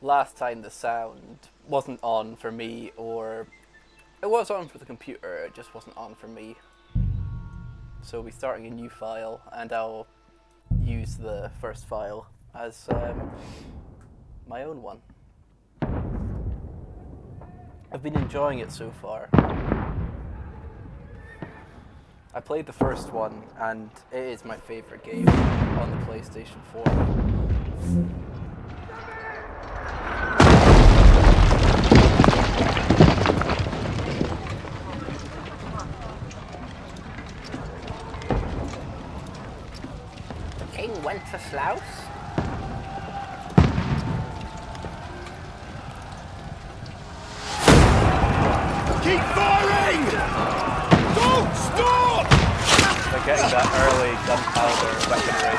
last time the sound wasn't on for me, or it was on for the computer, it just wasn't on for me. So we'll be starting a new file, and I'll use the first file as my own one. I've been enjoying it so far. I played the first one, and it is my favourite game on the PlayStation 4. The king went to Slough. Keep firing! Don't stop! They're getting that early gunpowder weaponry.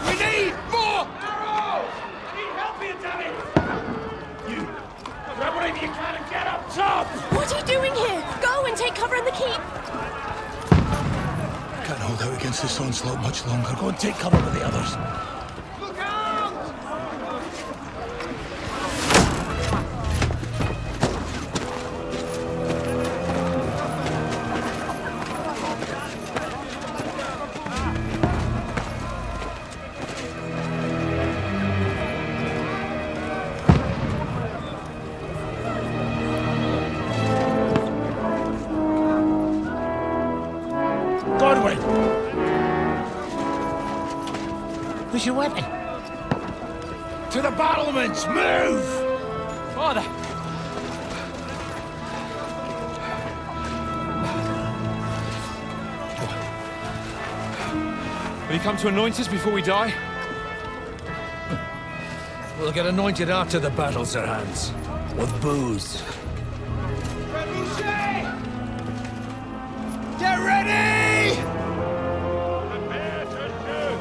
We need more! Arrow! Need help here, damn it! You! Grab whatever you can and get up top! What are you doing here? Go and take cover in the keep! Can't hold out against this onslaught much longer. Go and take cover with the others. Look out! Godwin! Where's your weapon? To the battlements! Move! Father! Will you come to anoint us before we die? We'll get anointed after the battles are hands. With booze. Get ready! Prepare to shoot!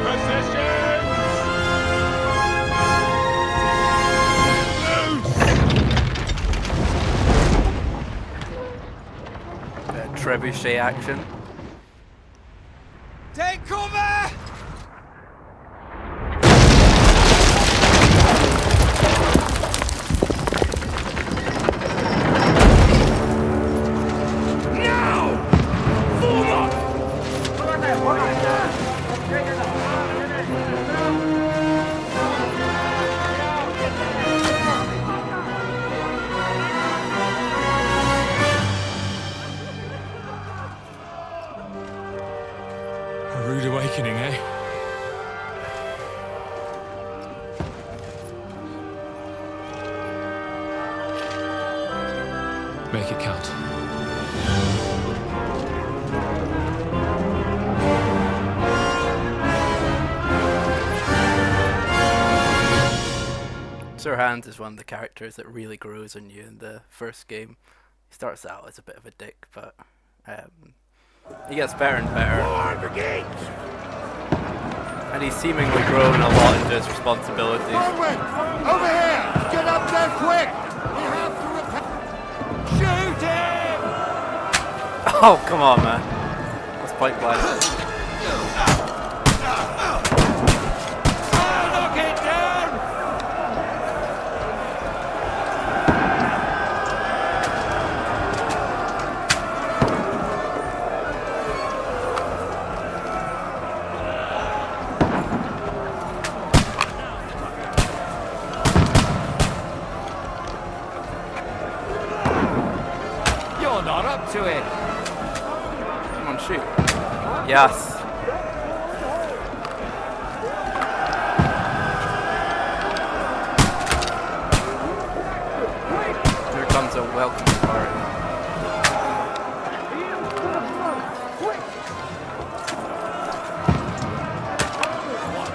Position! Trebuchet action. Take cover! A rude awakening, eh? Make it count. Sir Hans is one of the characters that really grows on you in the first game. He starts out as a bit of a dick, but he gets better and better. And he's seemingly grown a lot into his responsibilities. Forward! Over here! Get up there quick! We have to repel. Shoot him! Oh, come on, man. That's pipeline. Knock it down! You're not up to it. Come on, shoot. Yes. Here comes a welcome party.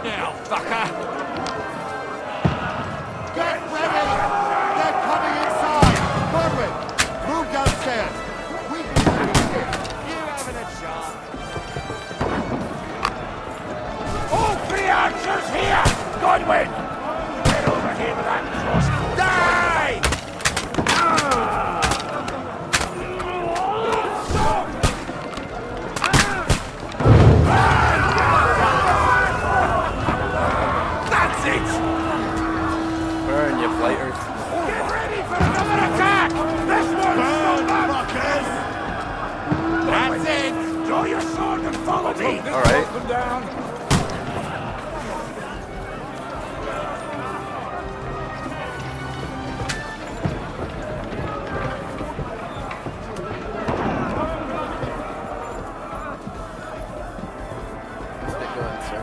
Now, fucker! Get ready! They're coming inside! Godwin, move downstairs! We can finish it! You having a shot? All three archers here! Godwin! Get over here with that crossbow! You have fighters. Get ready for another attack! This one's Burn, fuckers! That's it! Draw your sword and follow me! All right. Them down. Let's get going, sir.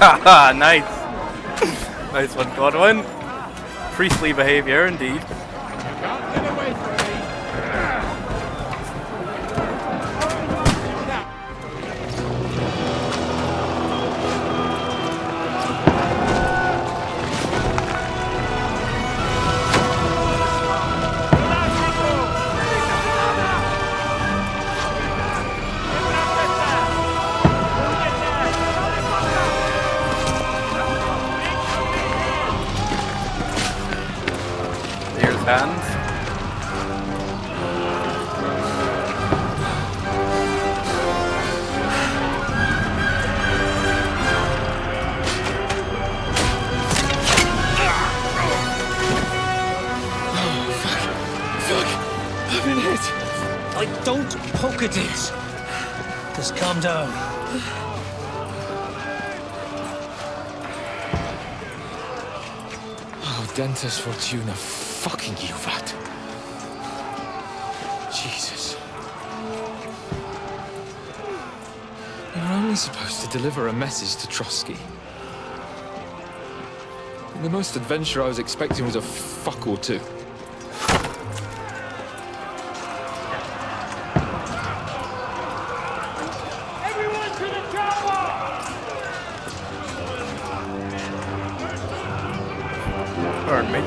Haha, nice. Nice one, Godwin. Priestly behavior, indeed. Here's hands. I've been hit. Like, don't poke at it. Just calm down. Oh, Dentes Fortuna, fucking you, Vat. Jesus. We were only supposed to deliver a message to Trotsky. And the most adventure I was expecting was a fuck or two. Everyone to the chopper! Pardon me.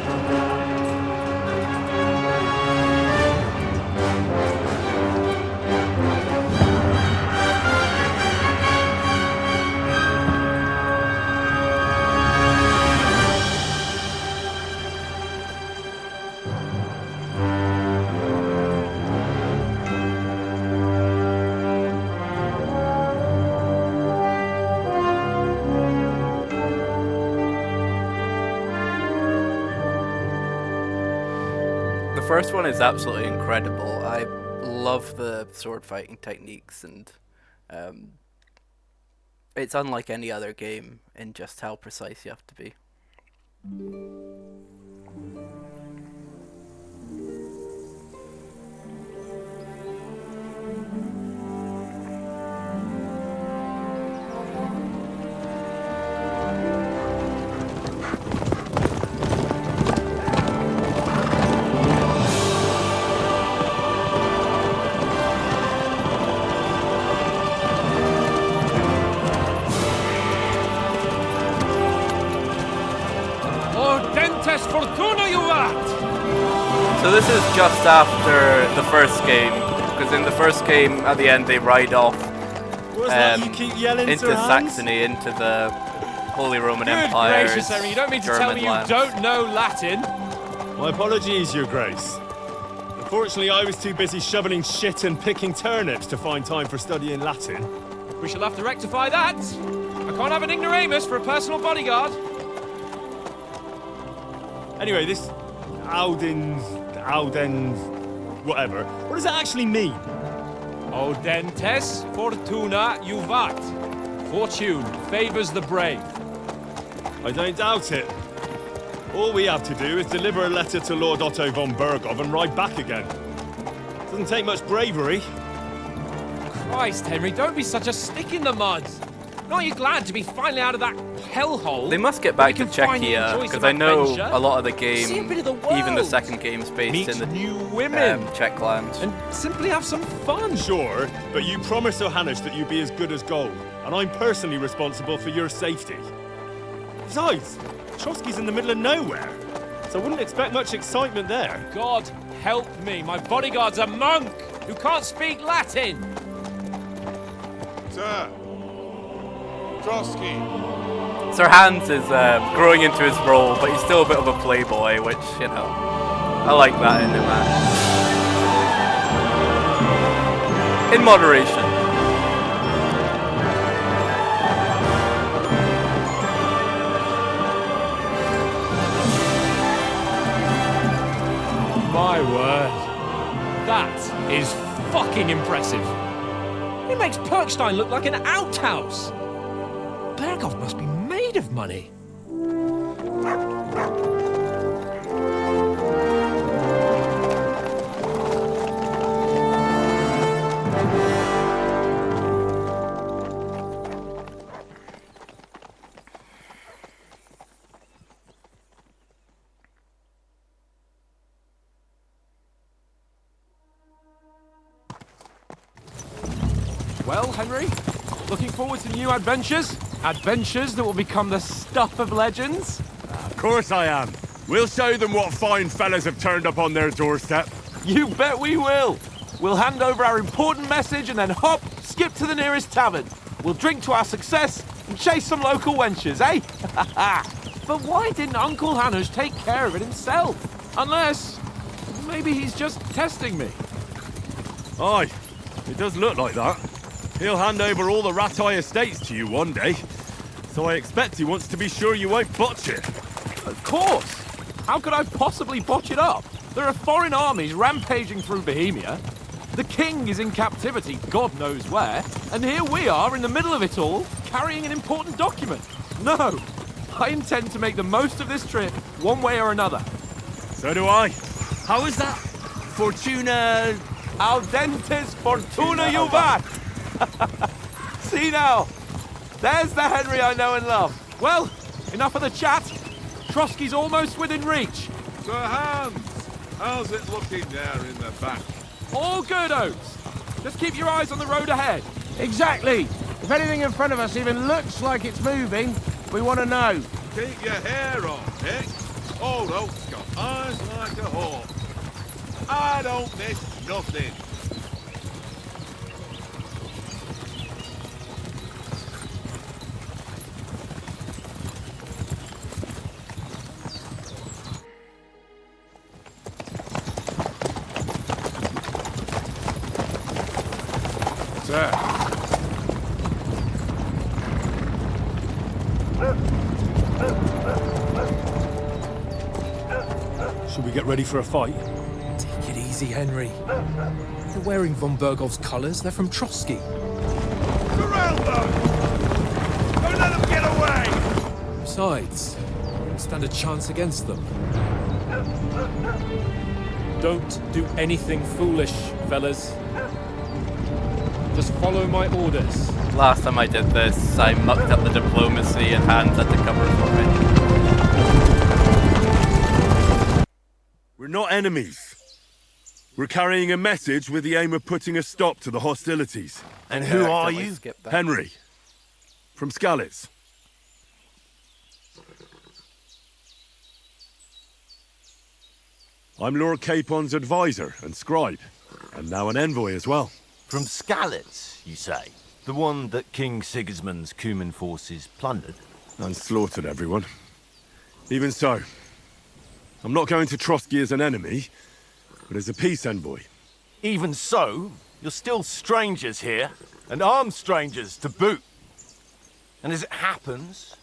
The first one is absolutely incredible. I love the sword fighting techniques, and it's unlike any other game in just how precise you have to be. Dentes Fortuna, you rat! So this is just after the first game, because in the first game, at the end, they ride off into Saxony, into the Holy Roman Good Empire. gracious, Henry, you don't mean to tell me you don't know Latin? My apologies, Your Grace. Unfortunately, I was too busy shoveling shit and picking turnips to find time for studying Latin. We shall have to rectify that. I can't have an ignoramus for a personal bodyguard. Anyway, this Audens, whatever. What does that actually mean? Audentes Fortuna Juvat. Fortune favors the brave. I don't doubt it. All we have to do is deliver a letter to Lord Otto von Bergov and ride back again. Doesn't take much bravery. Christ, Henry, don't be such a stick in the mud. Aren't you glad to be finally out of that hellhole? They must get back to Czechia, because I know a lot of the game, See a bit of the even the world. second game, is based Meet in the new women. Czech land. And simply have some fun. Sure, but you promised Johannes that you'd be as good as gold, and I'm personally responsible for your safety. Besides, Trotsky's in the middle of nowhere, so I wouldn't expect much excitement there. God help me, my bodyguard's a monk who can't speak Latin. Sir, Trotsky. Sir Hans is growing into his role, but he's still a bit of a playboy, which, you know, I like that in him, man. In moderation. My word. That is fucking impressive. It makes Perkstein look like an outhouse. Berghoff must be made of money. Well, Henry, looking forward to new adventures? Adventures that will become the stuff of legends? Of course I am. We'll show them what fine fellas have turned up on their doorstep. You bet we will. We'll hand over our important message and then hop, skip to the nearest tavern. We'll drink to our success and chase some local wenches, eh? But why didn't Uncle Hanush take care of it himself? Unless, maybe he's just testing me. Aye, it does look like that. He'll hand over all the Ratai estates to you one day. So I expect he wants to be sure you won't botch it. Of course! How could I possibly botch it up? There are foreign armies rampaging through Bohemia. The king is in captivity, God knows where. And here we are in the middle of it all, carrying an important document. No! I intend to make the most of this trip, one way or another. So do I. How is that? Fortuna... Audentes fortuna juvat! See now, there's the Henry I know and love. Well, enough of the chat. Trotsky's almost within reach. Sir Hans, how's it looking there in the back? All good, Oates. Just keep your eyes on the road ahead. Exactly. If anything in front of us even looks like it's moving, we want to know. Keep your hair on, Nick. Old Oak's got eyes like a hawk. I don't miss nothing. Sir. Should we get ready for a fight? Take it easy, Henry. They're wearing von Berghoff's colours. They're from Trotsky. Surround them! Don't let them get away! Besides, we don't stand a chance against them. Don't do anything foolish, fellas. Just follow my orders. Last time I did this, I mucked up the diplomacy and Hans had to cover for me. We're not enemies. We're carrying a message with the aim of putting a stop to the hostilities. And who are you? Henry. From Skalitz. I'm Lord Capon's advisor and scribe, and now an envoy as well. From Skalitz, you say? The one that King Sigismund's Cuman forces plundered? And slaughtered everyone. Even so, I'm not going to Trotsky as an enemy, but as a peace envoy. Even so, you're still strangers here, and armed strangers to boot. And as it happens,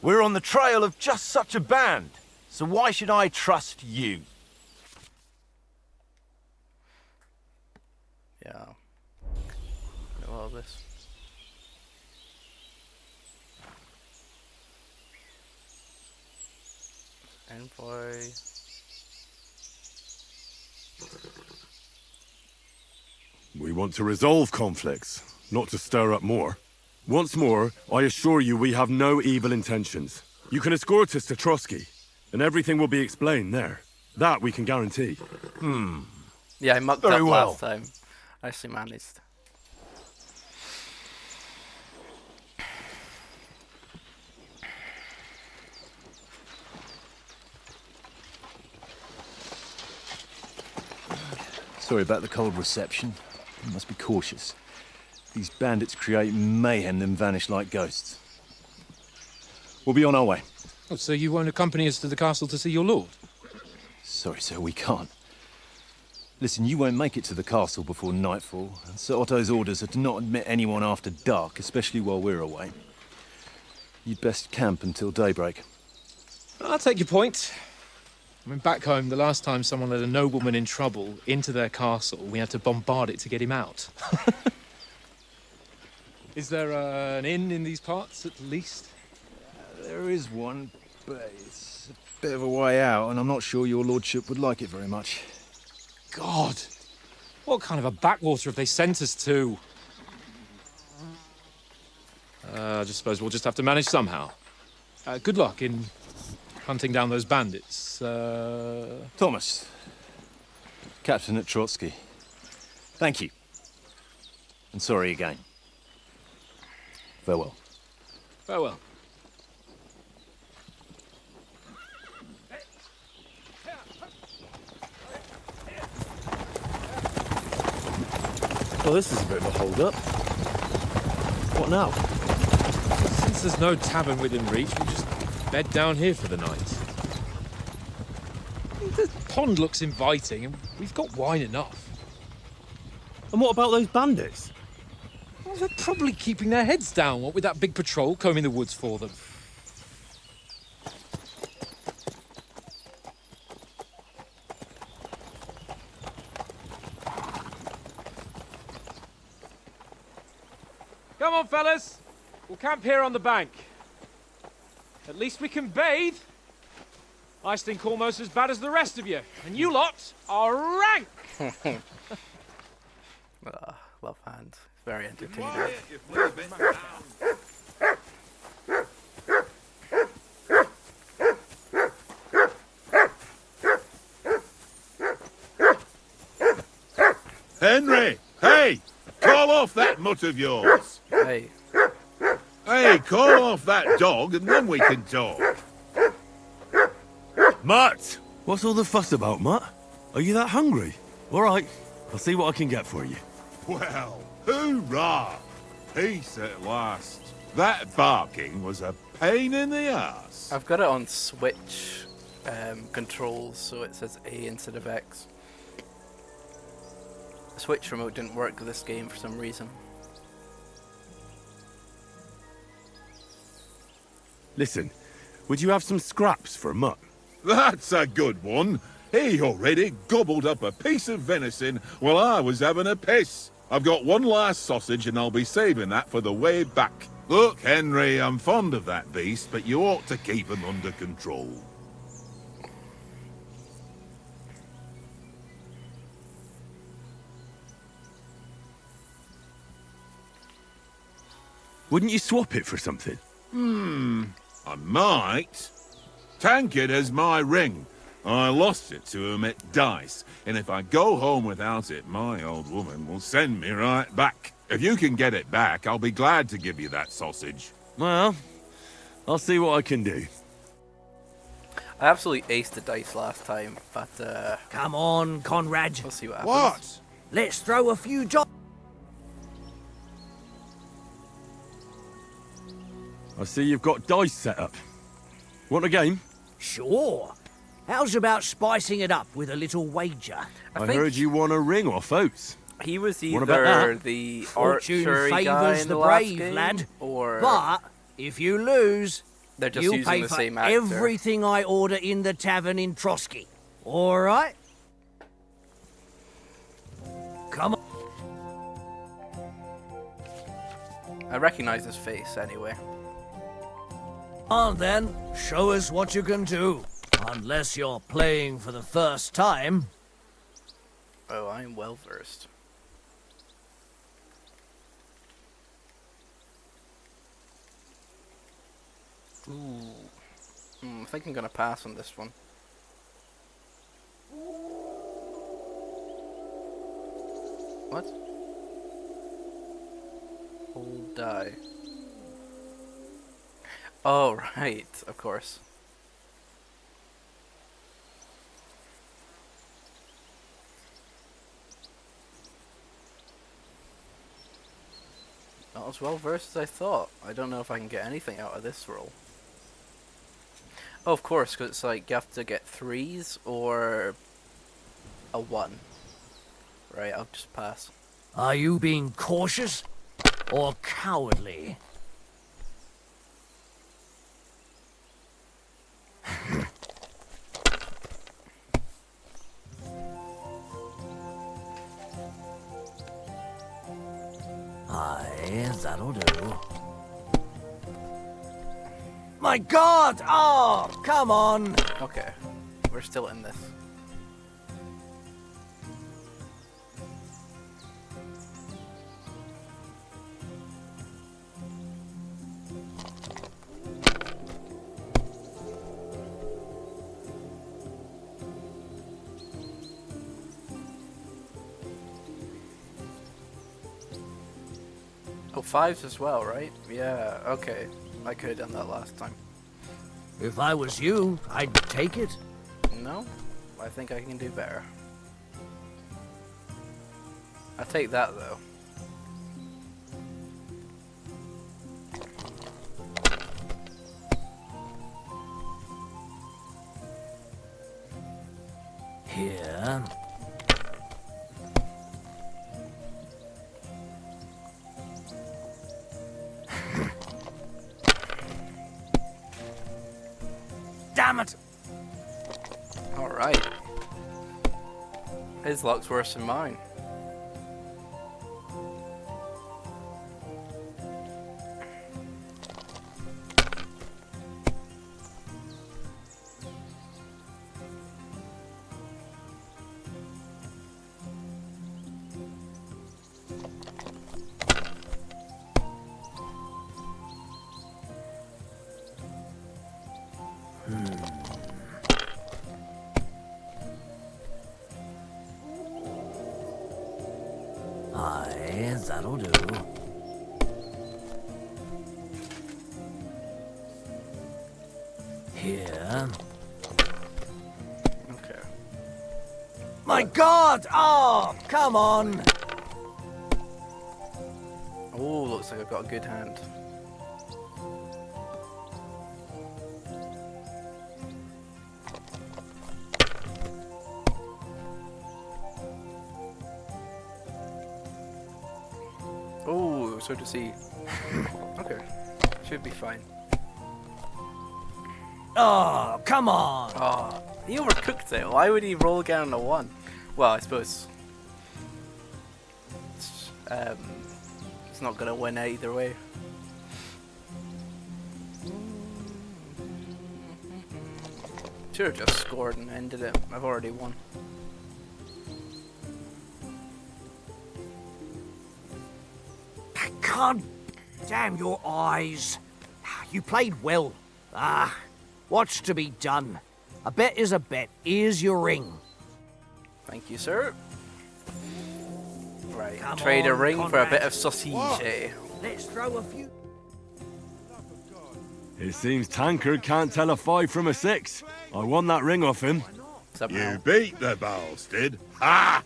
we're on the trail of just such a band, so why should I trust you? Yeah. Know all this. Envoy. We want to resolve conflicts, not to stir up more. Once more, I assure you we have no evil intentions. You can escort us to Trotsky, and everything will be explained there. That we can guarantee. Yeah, I mucked Very up well. last time. I actually managed. Sorry about the cold reception. You must be cautious. These bandits create mayhem then vanish like ghosts. We'll be on our way. Oh, so you won't accompany us to the castle to see your lord? Sorry, sir, we can't. Listen, you won't make it to the castle before nightfall, and Sir Otto's orders are to not admit anyone after dark, especially while we're away. You'd best camp until daybreak. I'll take your point. I mean, back home, the last time someone led a nobleman in trouble into their castle, we had to bombard it to get him out. Is there an inn in these parts, at least? There is one, but it's a bit of a way out, and I'm not sure your lordship would like it very much. God! What kind of a backwater have they sent us to? I just suppose we'll just have to manage somehow. Good luck in hunting down those bandits. Thomas, captain at Trotsky. Thank you. And sorry again. Farewell. Farewell. Well, this is a bit of a hold-up. What now? Since there's no tavern within reach, we'll just bed down here for the night. The pond looks inviting, and we've got wine enough. And what about those bandits? Well, they're probably keeping their heads down, what with that big patrol combing the woods for them. Come on, fellas. We'll camp here on the bank. At least we can bathe. I stink almost as bad as the rest of you. And you lot are rank! Love hands. Very entertaining. Quiet, you flea bit down. Henry! Hey! Call off that mutt of yours! Hey. Hey, call off that dog and then we can talk. Mutt! What's all the fuss about, Mutt? Are you that hungry? All right, I'll see what I can get for you. Well, hoorah! Peace at last. That barking was a pain in the ass. I've got it on Switch controls, so it says A instead of X. The Switch remote didn't work with this game for some reason. Listen, would you have some scraps for Mutt? That's a good one. He already gobbled up a piece of venison while I was having a piss. I've got one last sausage and I'll be saving that for the way back. Look, Henry, I'm fond of that beast, but you ought to keep him under control. Wouldn't you swap it for something? I might. Tankard has my ring. I lost it to him at dice, and if I go home without it, my old woman will send me right back. If you can get it back, I'll be glad to give you that sausage. Well, I'll see what I can do. I absolutely aced the dice last time, but Come on, Conrad. we'll see what happens. What? Let's throw a few jobs. I see you've got dice set up. Want a game? Sure. How's about spicing it up with a little wager? I think heard you won a ring off Oates. he was What about either that? the Fortune archery guy favours in the the last brave, game, lad. or But if you lose, they're just you'll using pay the for same actor. everything I order in the tavern in Trotsky. All right? Come on. I recognize his face anyway. On then, show us what you can do. Unless you're playing for the first time. Oh, I'm well versed. Ooh. I think I'm gonna pass on this one. What? Hold die. Oh, right, of course. as well versed as I thought. I don't know if I can get anything out of this roll. Oh, of course, because it's like you have to get 3s or a 1. Right, I'll just pass. Are you being cautious or cowardly? Aye, that'll do. My God! Oh, come on! Okay, we're still in this. Oh, 5s as well, right? Yeah, okay. I could have done that last time. If I was you, I'd take it. No, I think I can do better. I'll take that, though. Here. Damn it! Alright. His luck's worse than mine. Aye, that'll do. Here. Okay. My God! Oh, come on! Oh, looks like I've got a good hand. Oh, so to see. Okay, should be fine. Oh, come on! Oh, he overcooked it. Why would he roll down a 1? Well, I suppose it's not gonna win either way. Should have just scored and ended it. I've already won. God damn your eyes. You played well. Ah, what's to be done? A bet is a bet. Here's your ring. Thank you, sir. Right, Come trade a on, ring for a Conrad. bit of sausage. Let's throw a few... It seems Tankard can't tell a 5 from a 6. I won that ring off him. You beat the bastard. Ha!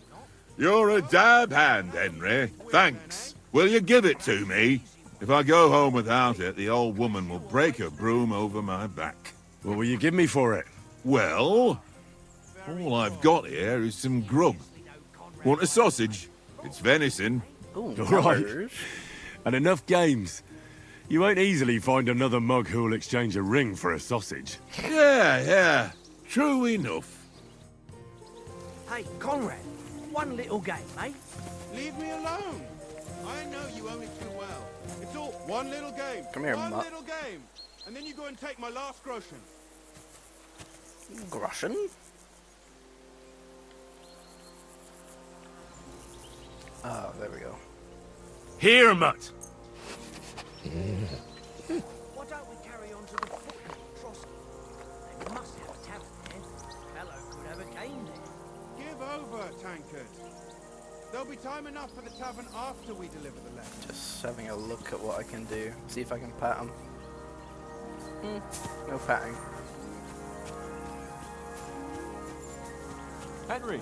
You're a dab hand, Henry. Thanks. Will you give it to me? If I go home without it, the old woman will break her broom over my back. What will you give me for it? Well, all I've got here is some grub. Want a sausage? It's venison. Ooh, All right. numbers. And enough games. You won't easily find another mug who'll exchange a ring for a sausage. Yeah. True enough. Hey, Conrad, one little game, eh? Leave me alone. I know you owe me too well. It's all one little game. Come here, one Mutt. little game. And then you go and take my last groschen. Groschen? Oh, there we go. Here, Mutt. Why don't we carry on to the foot, Trotsky? They must have a tavern there. Fellow could have a game there. Give over, Tankard. There'll be time enough for the tavern after we deliver the letter. Just having a look at what I can do. See if I can pat him. No patting. Henry,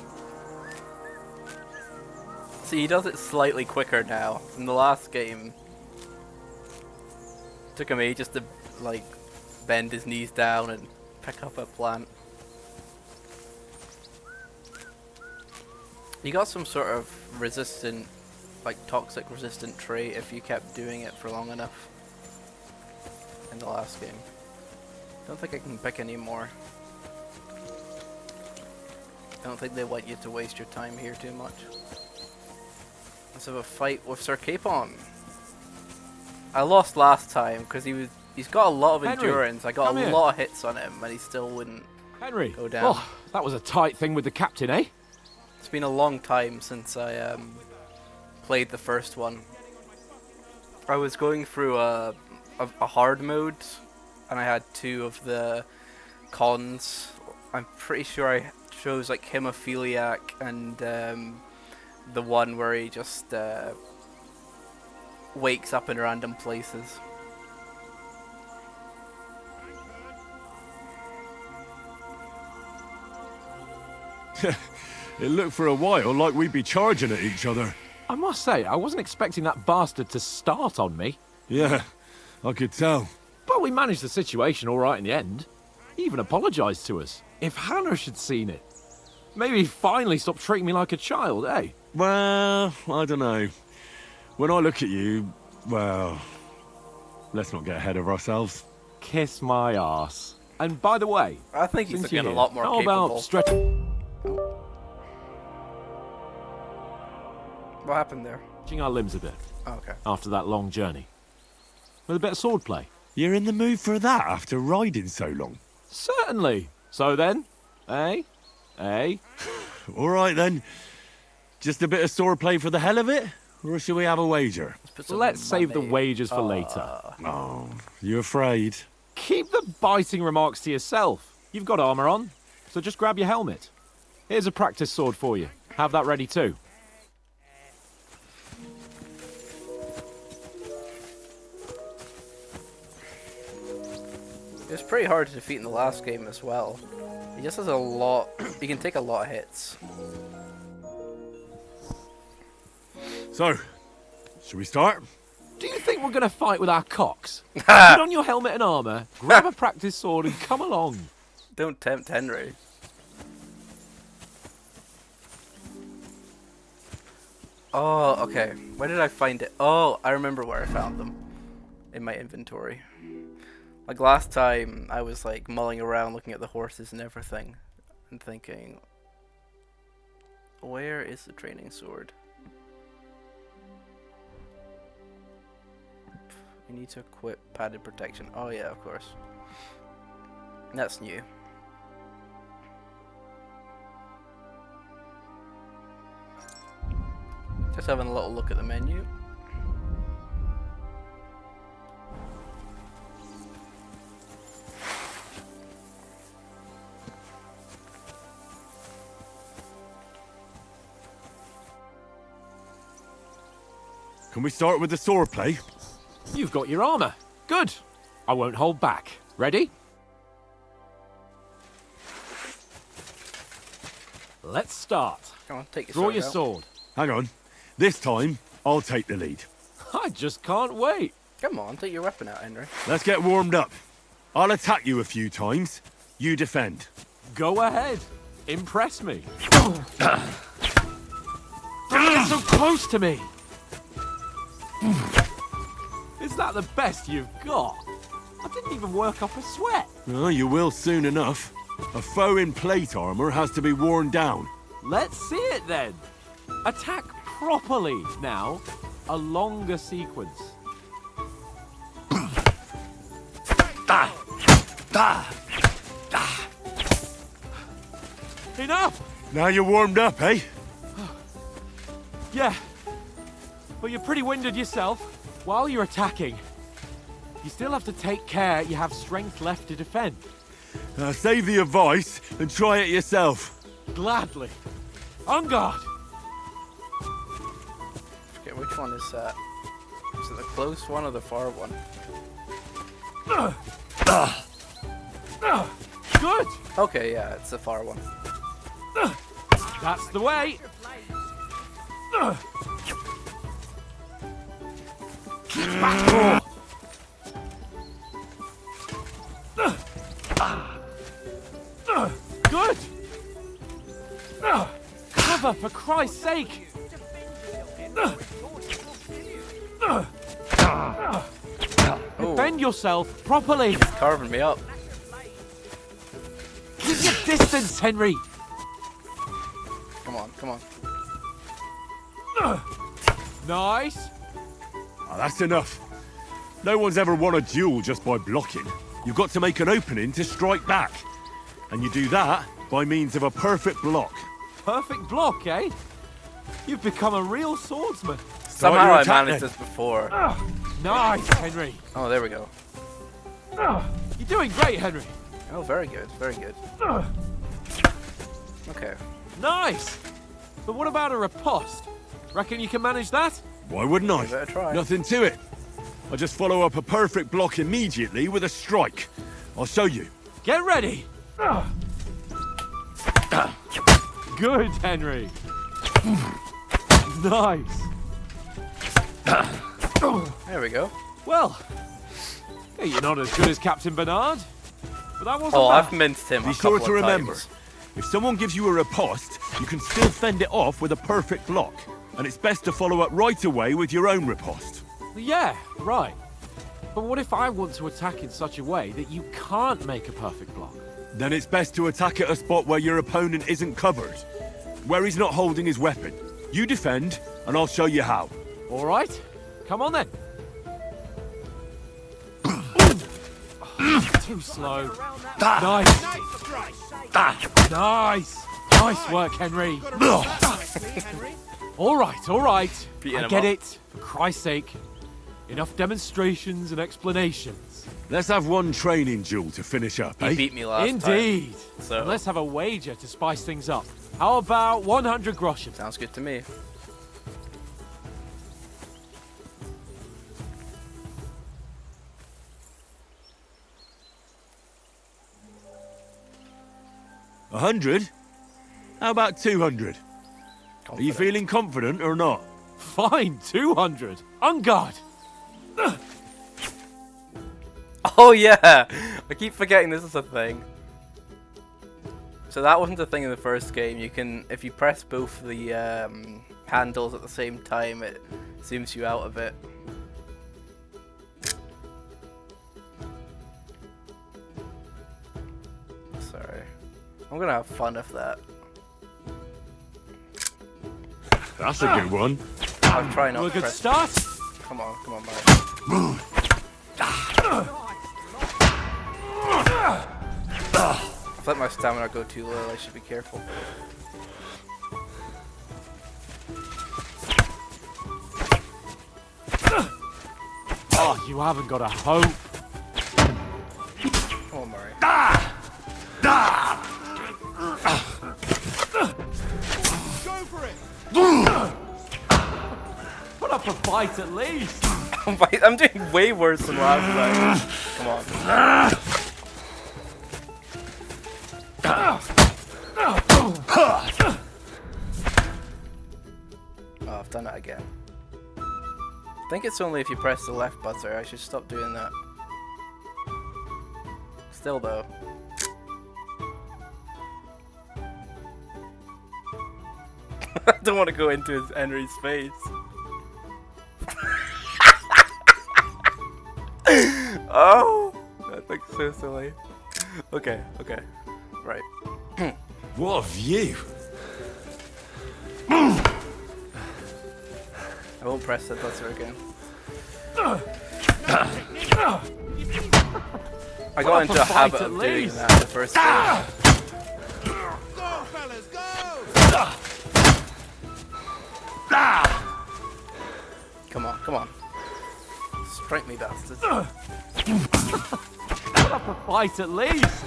See, he does it slightly quicker now. In the last game, Took him ages to like bend his knees down and pick up a plant. You got some sort of resistant, like toxic resistant trait if you kept doing it for long enough in the last game. Don't think I can pick any more. I don't think they want you to waste your time here too much. Let's have a fight with Sir Capon. I lost last time because he's got a lot of Henry, endurance. I got come a here. lot of hits on him and he still wouldn't Henry, go down. oh, that was a tight thing with the captain, eh? It's been a long time since I played the first one. I was going through a hard mode and I had 2 of the cons. I'm pretty sure I chose like hemophiliac and the one where he just wakes up in random places. It looked for a while like we'd be charging at each other. I must say, I wasn't expecting that bastard to start on me. Yeah, I could tell. But we managed the situation all right in the end. He even apologised to us. If Hannah had seen it, maybe he'd finally stop treating me like a child, eh? Well, I don't know. When I look at you, well, let's not get ahead of ourselves. Kiss my arse. And by the way, I think he's since getting you're a lot more here, how capable. about stretching What happened there? our limbs a bit Oh, okay. after that long journey? With a bit of swordplay? You're in the mood for that after riding so long? Certainly. So then, eh? Eh? All right then. Just a bit of swordplay for the hell of it? Or should we have a wager? Let's save the wagers for later. Oh, you afraid? Keep the biting remarks to yourself. You've got armour on, so just grab your helmet. Here's a practice sword for you. Have that ready too. It was pretty hard to defeat in the last game as well. He just has a lot. He can take a lot of hits. So, should we start? Do you think we're going to fight with our cocks? Put on your helmet and armour, grab a practice sword and come along. Don't tempt Henry. Oh, okay. Where did I find it? Oh, I remember where I found them. In my inventory. Like last time, I was like mulling around looking at the horses and everything. And thinking, where is the training sword? You need to equip padded protection. Oh yeah, of course. That's new. Just having a little look at the menu. Can we start with the swordplay? You've got your armour. Good. I won't hold back. Ready? Let's start. Come on, take your Draw sword your out. sword. Hang on. This time, I'll take the lead. I just can't wait. Come on, take your weapon out, Henry. Let's get warmed up. I'll attack you a few times. You defend. Go ahead. Impress me. Don't get so close to me. Is that the best you've got? I didn't even work up a sweat. Oh, you will soon enough. A foe in plate armor has to be worn down. Let's see it then. Attack properly now. A longer sequence. Enough! Now you're warmed up, eh? Yeah. But you're pretty winded yourself. While you're attacking, you still have to take care you have strength left to defend. Save the advice and try it yourself. Gladly. On guard! Forget which one is that. Is it the close one or the far one? Good! Okay, yeah, it's the far one. That's the way! Keep back! sake! Defend yourself properly! Carving me up. Keep your distance, Henry! Come on, come on. Nice! Oh, that's enough. No one's ever won a duel just by blocking. You've got to make an opening to strike back. And you do that by means of a perfect block. Perfect block, eh? You've become a real swordsman. Somehow your I attack, managed then. this before. Nice, Henry. Oh, there we go. You're doing great, Henry. Oh, very good, very good. Okay. Nice! But what about a riposte? Reckon you can manage that? Why wouldn't I? Give it a try. Nothing to it. I just follow up a perfect block immediately with a strike. I'll show you. Get ready! Good, Henry. Nice. There we go. Well, hey, you're not as good as Captain Bernard, but that wasn't Oh, bad. I've minced him. Be a sure couple to of remember, times. if someone gives you a riposte, you can still fend it off with a perfect block. And it's best to follow up right away with your own riposte. Yeah, right. But what if I want to attack in such a way that you can't make a perfect block? Then it's best to attack at a spot where your opponent isn't covered, where he's not holding his weapon. You defend, and I'll show you how. All right, come on then. Too slow. Nice. Nice. Nice work, Henry. All right. Beating I him get up. it. For Christ's sake. Enough demonstrations and explanations. Let's have one training duel to finish up, He eh? beat me last time. Indeed. So- And let's have a wager to spice things up. How about 100 groschen? Sounds good to me. A 100? How about 200? Are you feeling confident or not? Fine, 200. On guard. Oh yeah! I keep forgetting this is a thing. So that wasn't a thing in the first game. You can, if you press both the handles at the same time, it zooms you out of it. Sorry. I'm gonna have fun with that. That's a good one. I'll try not Well, a to good press. start. Come on, man. I've let my stamina go too low. I should be careful. Oh, you haven't got a hope. Come on, Murray. Put up a fight at least. I'm doing way worse than last time. Come on. Oh, I've done it again. I think it's only if you press the left buzzer. I should stop doing that. Still though. I don't want to go into Henry's face. Oh, that looks so silly. Okay, right. What a view! I won't press the buzzer again. I got into a habit of doing that the first time. Go, fellas, go! Come on. Strike me, bastards. Put up a fight at least.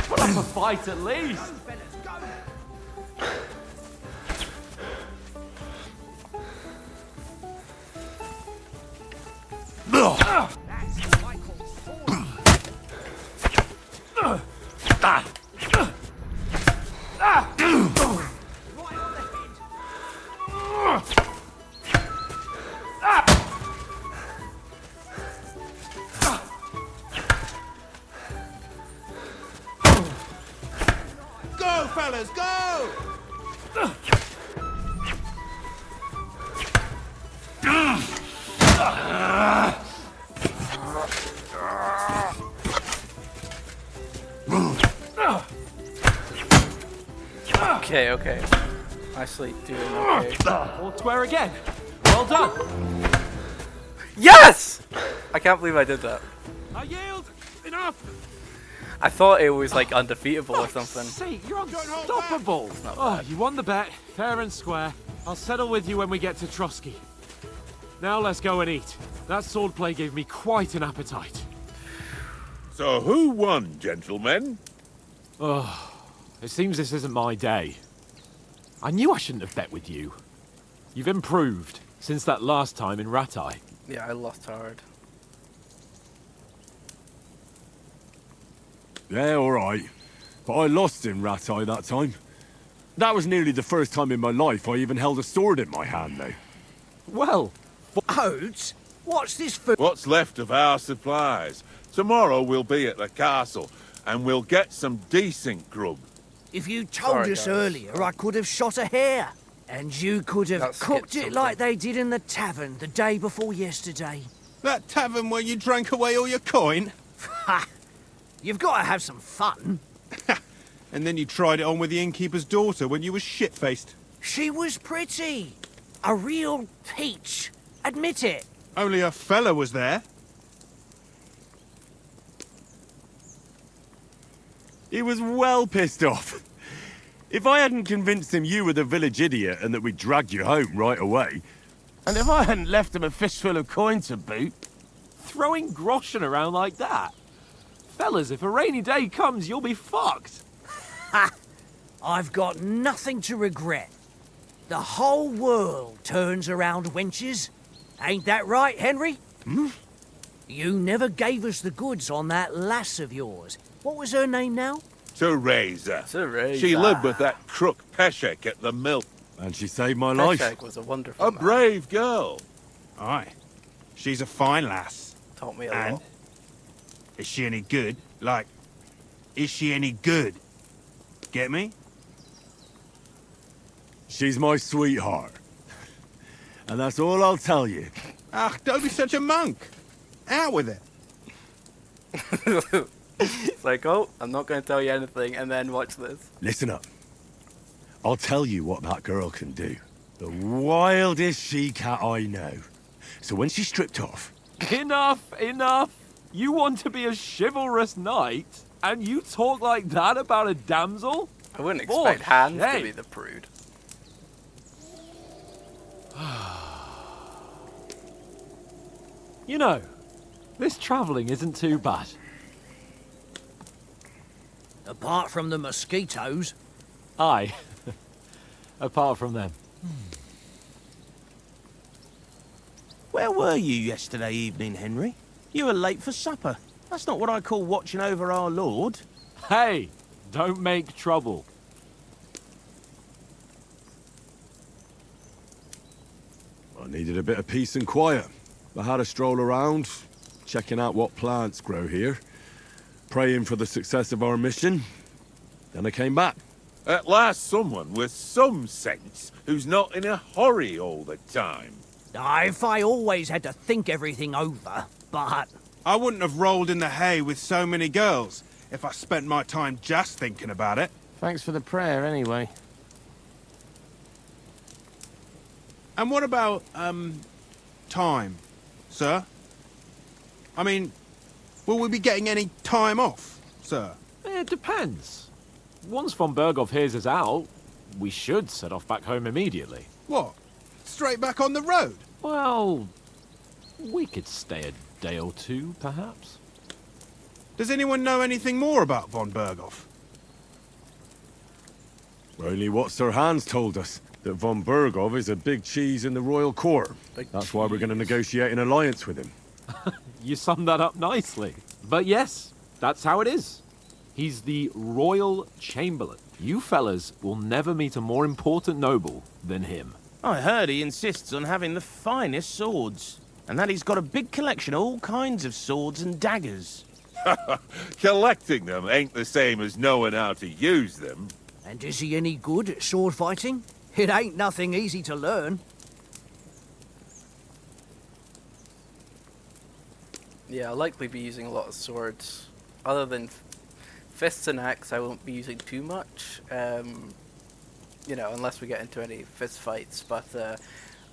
Put up a fight at least. fellas, go! Okay, okay. Nicely doing okay. All square again. Well done. Yes! I can't believe I did that. I yield. Enough. I thought it was like undefeatable or something. See, you're unstoppable. Oh, you won the bet, fair and square. I'll settle with you when we get to Trotsky. Now let's go and eat. That swordplay gave me quite an appetite. So who won, gentlemen? Oh, it seems this isn't my day. I knew I shouldn't have bet with you. You've improved since that last time in Ratai. Yeah, I lost hard. Yeah, all right. But I lost in Ratai that time. That was nearly the first time in my life I even held a sword in my hand, though. Well, Oates, what's this for? What's left of our supplies? Tomorrow we'll be at the castle, and we'll get some decent grub. If you told Sorry, us guys. earlier, I could have shot a hare. And you could have That's cooked skip it like they did in the tavern the day before yesterday. That tavern where you drank away all your coin? Ha! You've got to have some fun. And then you tried it on with the innkeeper's daughter when you were shit-faced. She was pretty. A real peach. Admit it. Only a fella was there. He was well pissed off. If I hadn't convinced him you were the village idiot and that we'd drag you home right away... And if I hadn't left him a fistful of coin to boot, throwing groschen around like that? Fellas, if a rainy day comes, you'll be fucked. Ha! I've got nothing to regret. The whole world turns around wenches. Ain't that right, Henry? Hmm? You never gave us the goods on that lass of yours. What was her name now? Teresa. Teresa. She lived with that crook Peshek at the mill. And she saved my life. Peshek was a wonderful A man. brave girl. Aye. She's a fine lass. Taught me a And lot. is she any good? Like, is she any good? Get me? She's my sweetheart. And that's all I'll tell you. Ah, don't be such a monk. Out with it. It's like, oh, I'm not going to tell you anything, and then watch this. Listen up. I'll tell you what that girl can do. The wildest she-cat I know. So when she's stripped off... Enough, enough. You want to be a chivalrous knight, and you talk like that about a damsel? I wouldn't For expect Hans to shame. be the prude. You know, this travelling isn't too bad. Apart from the mosquitoes. Aye. Apart from them. where were you yesterday evening, Henry? You were late for supper. That's not what I call watching over our Lord. Hey, don't make trouble. I needed a bit of peace and quiet. I had a stroll around, checking out what plants grow here, praying for the success of our mission. Then I came back. At last someone with some sense who's not in a hurry all the time. If I always had to think everything over, but... I wouldn't have rolled in the hay with so many girls if I spent my time just thinking about it. Thanks for the prayer, anyway. And what about, time, sir? I mean, will we be getting any time off, sir? It depends. Once von Berghoff hears us out, we should set off back home immediately. What? Straight back on the road? Well, we could stay a day or two, perhaps. Does anyone know anything more about von Berghoff? Only what Sir Hans told us, that von Berghoff is a big cheese in the royal court. That's why we're going to negotiate an alliance with him. You summed that up nicely. But yes, that's how it is. He's the Royal Chamberlain. You fellas will never meet a more important noble than him. I heard he insists on having the finest swords, and that he's got a big collection of all kinds of swords and daggers. Collecting them ain't the same as knowing how to use them. And is he any good at sword fighting? It ain't nothing easy to learn. Yeah, I'll likely be using a lot of swords. Other than fists and axe, I won't be using too much. You know, unless we get into any fist fights. But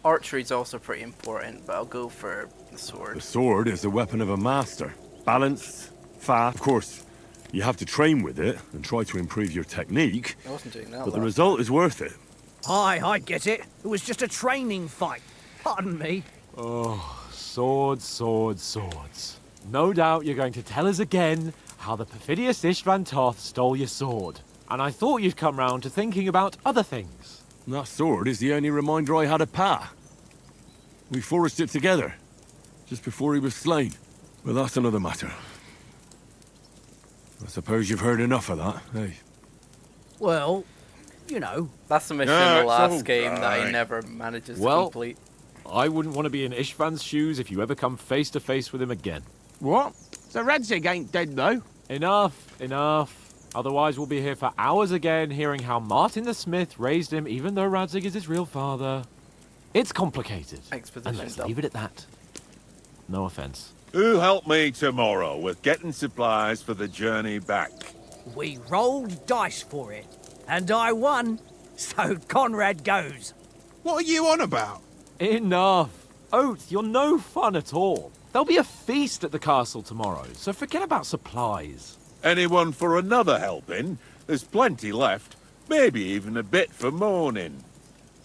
archery is also pretty important, but I'll go for the sword. The sword is the weapon of a master. Balanced, fast. Of course, you have to train with it and try to improve your technique. I wasn't doing that. But the result is worth it. Aye, I get it. It was just a training fight. Pardon me. Oh, swords, swords, swords. No doubt you're going to tell us again how the perfidious Istvan Toth stole your sword. And I thought you'd come round to thinking about other things. That sword is the only reminder I had of Pa. We forged it together, just before he was slain. But that's another matter. I suppose you've heard enough of that, eh? Well, you know. That's the mission in the last game that he never manages to complete. I wouldn't want to be in Istvan's shoes if you ever come face to face with him again. What? So Radzig ain't dead, though? Enough, enough. Otherwise we'll be here for hours again, hearing how Martin the Smith raised him, even though Radzig is his real father. It's complicated. Exposition And let's dump. leave it at that. No offense. Who help me tomorrow with getting supplies for the journey back? We rolled dice for it, and I won, so Conrad goes. What are you on about? Enough. Oath, you're no fun at all. There'll be a feast at the castle tomorrow, so forget about supplies. Anyone for another helping? There's plenty left. Maybe even a bit for morning.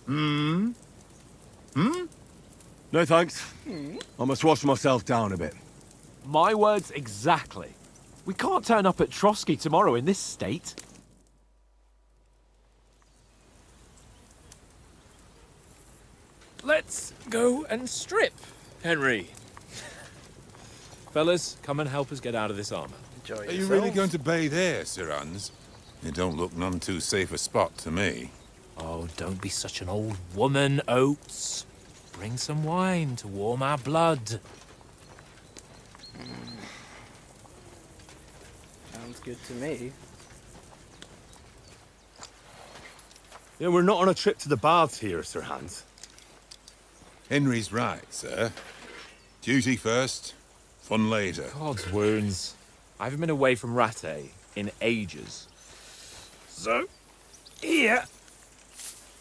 No thanks. I must wash myself down a bit. My words exactly. We can't turn up at Trotsky tomorrow in this state. Let's go and strip, Henry. Fellas, come and help us get out of this armor. Enjoy Are you really going to bathe here, Sir Hans? It don't look none too safe a spot to me. Oh, don't be such an old woman, Oates. Bring some wine to warm our blood. Sounds good to me. Yeah, we're not on a trip to the baths here, Sir Hans. Henry's right, sir. Duty first, fun later. God's wounds. I haven't been away from Rattay in ages. So, here,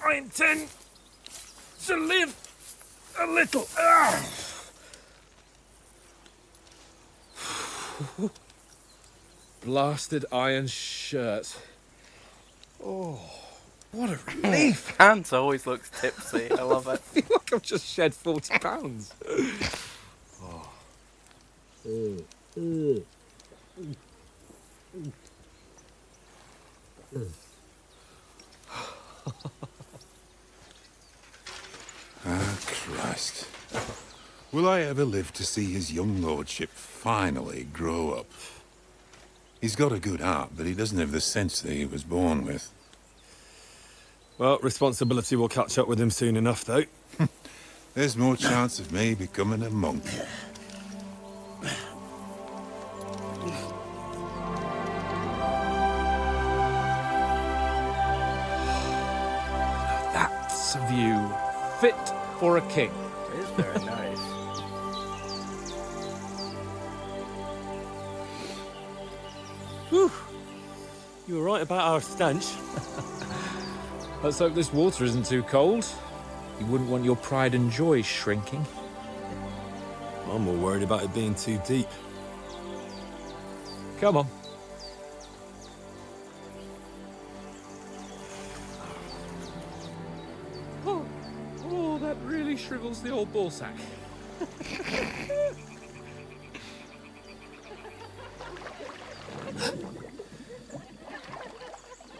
I intend to live a little. Blasted iron shirt. Oh, what a relief. Hans always looks tipsy. I love it. I feel like I've just shed 40 pounds. Christ. Will I ever live to see his young lordship finally grow up? He's got a good heart, but he doesn't have the sense that he was born with. Well, responsibility will catch up with him soon enough, though. There's more chance of me becoming a monk. That's a view fit for a king. It is very nice. Whew. You were right about our stench. Let's hope this water isn't too cold. You wouldn't want your pride and joy shrinking. I'm more worried about it being too deep. Come on. Oh, that really shrivels the old ballsack.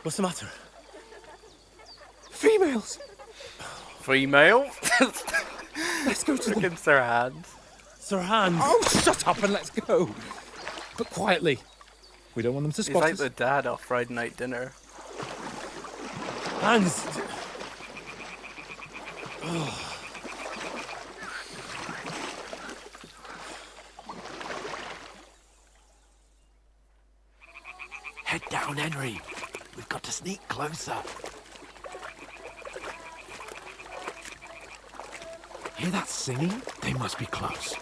What's the matter? Females! Female? Let's go to them. Freaking Sir Hans. Sir Hans! Oh, shut up and let's go. But quietly. We don't want them to He's spot like us. the dad off Friday night dinner. Hans! Head down, Henry. We've got to sneak closer. Hear that singing? They must be close.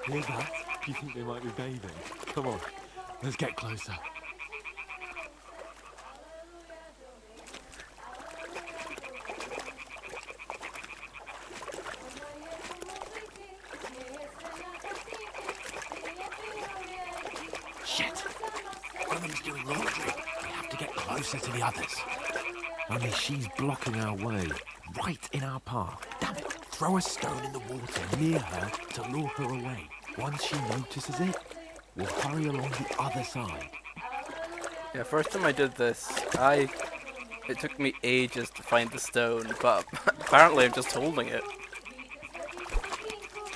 Hear that? Do you think they might be bathing? Come on, let's get closer. Shit! One of them's doing laundry. We have to get closer to the others. Only she's blocking our way, right in our path. Damn it! Throw a stone in the water near her to lure her away. Once she notices it, we'll hurry along the other side. Yeah, first time I did this, it took me ages to find the stone, but apparently I'm just holding it.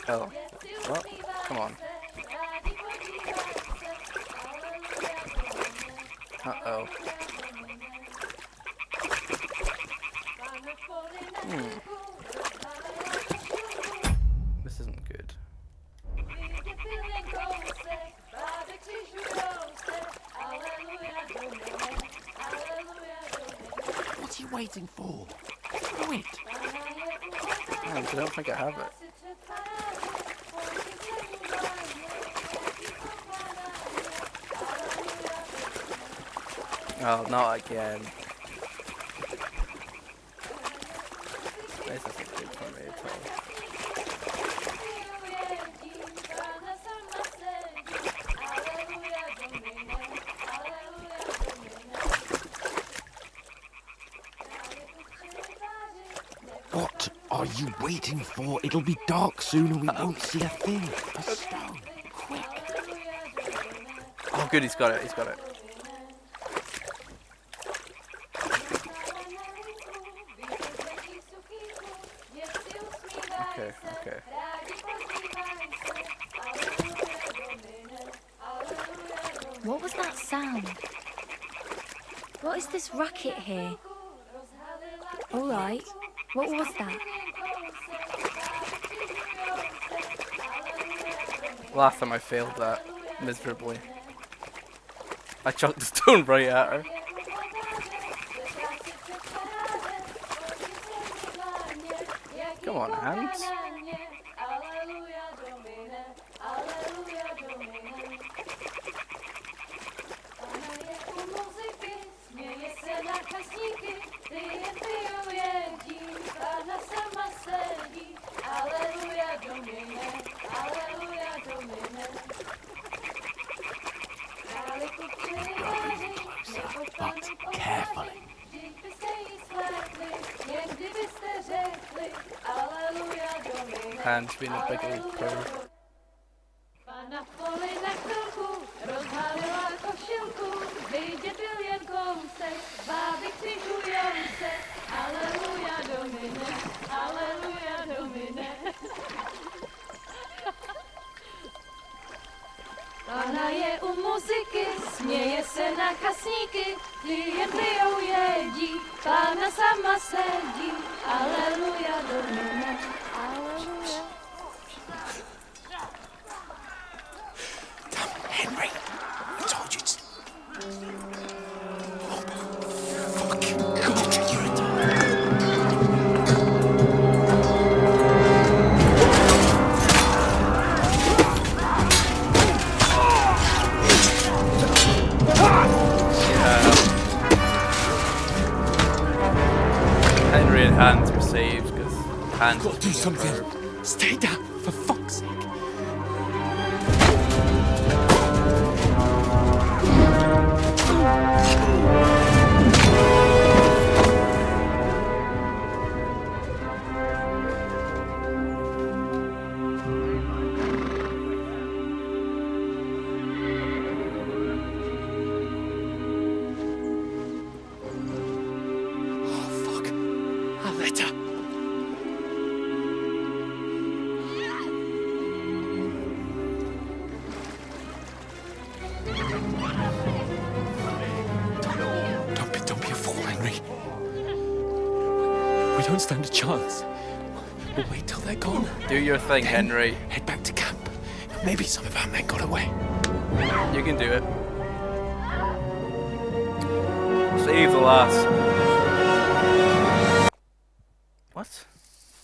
Oh, well, come on. Uh-oh. This isn't good. What's he waiting for? Throw it! I don't think I have it. Oh, not again. This isn't good for me at all. What are you waiting for? It'll be dark soon and we won't see a thing. A stone. Quick. Oh, good, he's got it, he's got it. Okay, okay. What was that sound? What is this racket here? All right. What was that? Last time I failed that miserably. I chucked the stone right at her. Come on, hands. But carefully. Hands being a big old pro. Pána je u muziky, směje se na kasníky, ty jen pijou jedí, Pána sama sedí, aleluja, domine, aleluja. Damn, Henry, I told you to... Fucking God, you're a... Henry and Hans were saved because Hans Got to do was being a something. perv. Stay down, for fuck's sake. don't stand a chance. We'll wait till they're gone. Do your thing, Then Henry. head back to camp. Maybe some of our men got away. You can do it. Save the lass. What?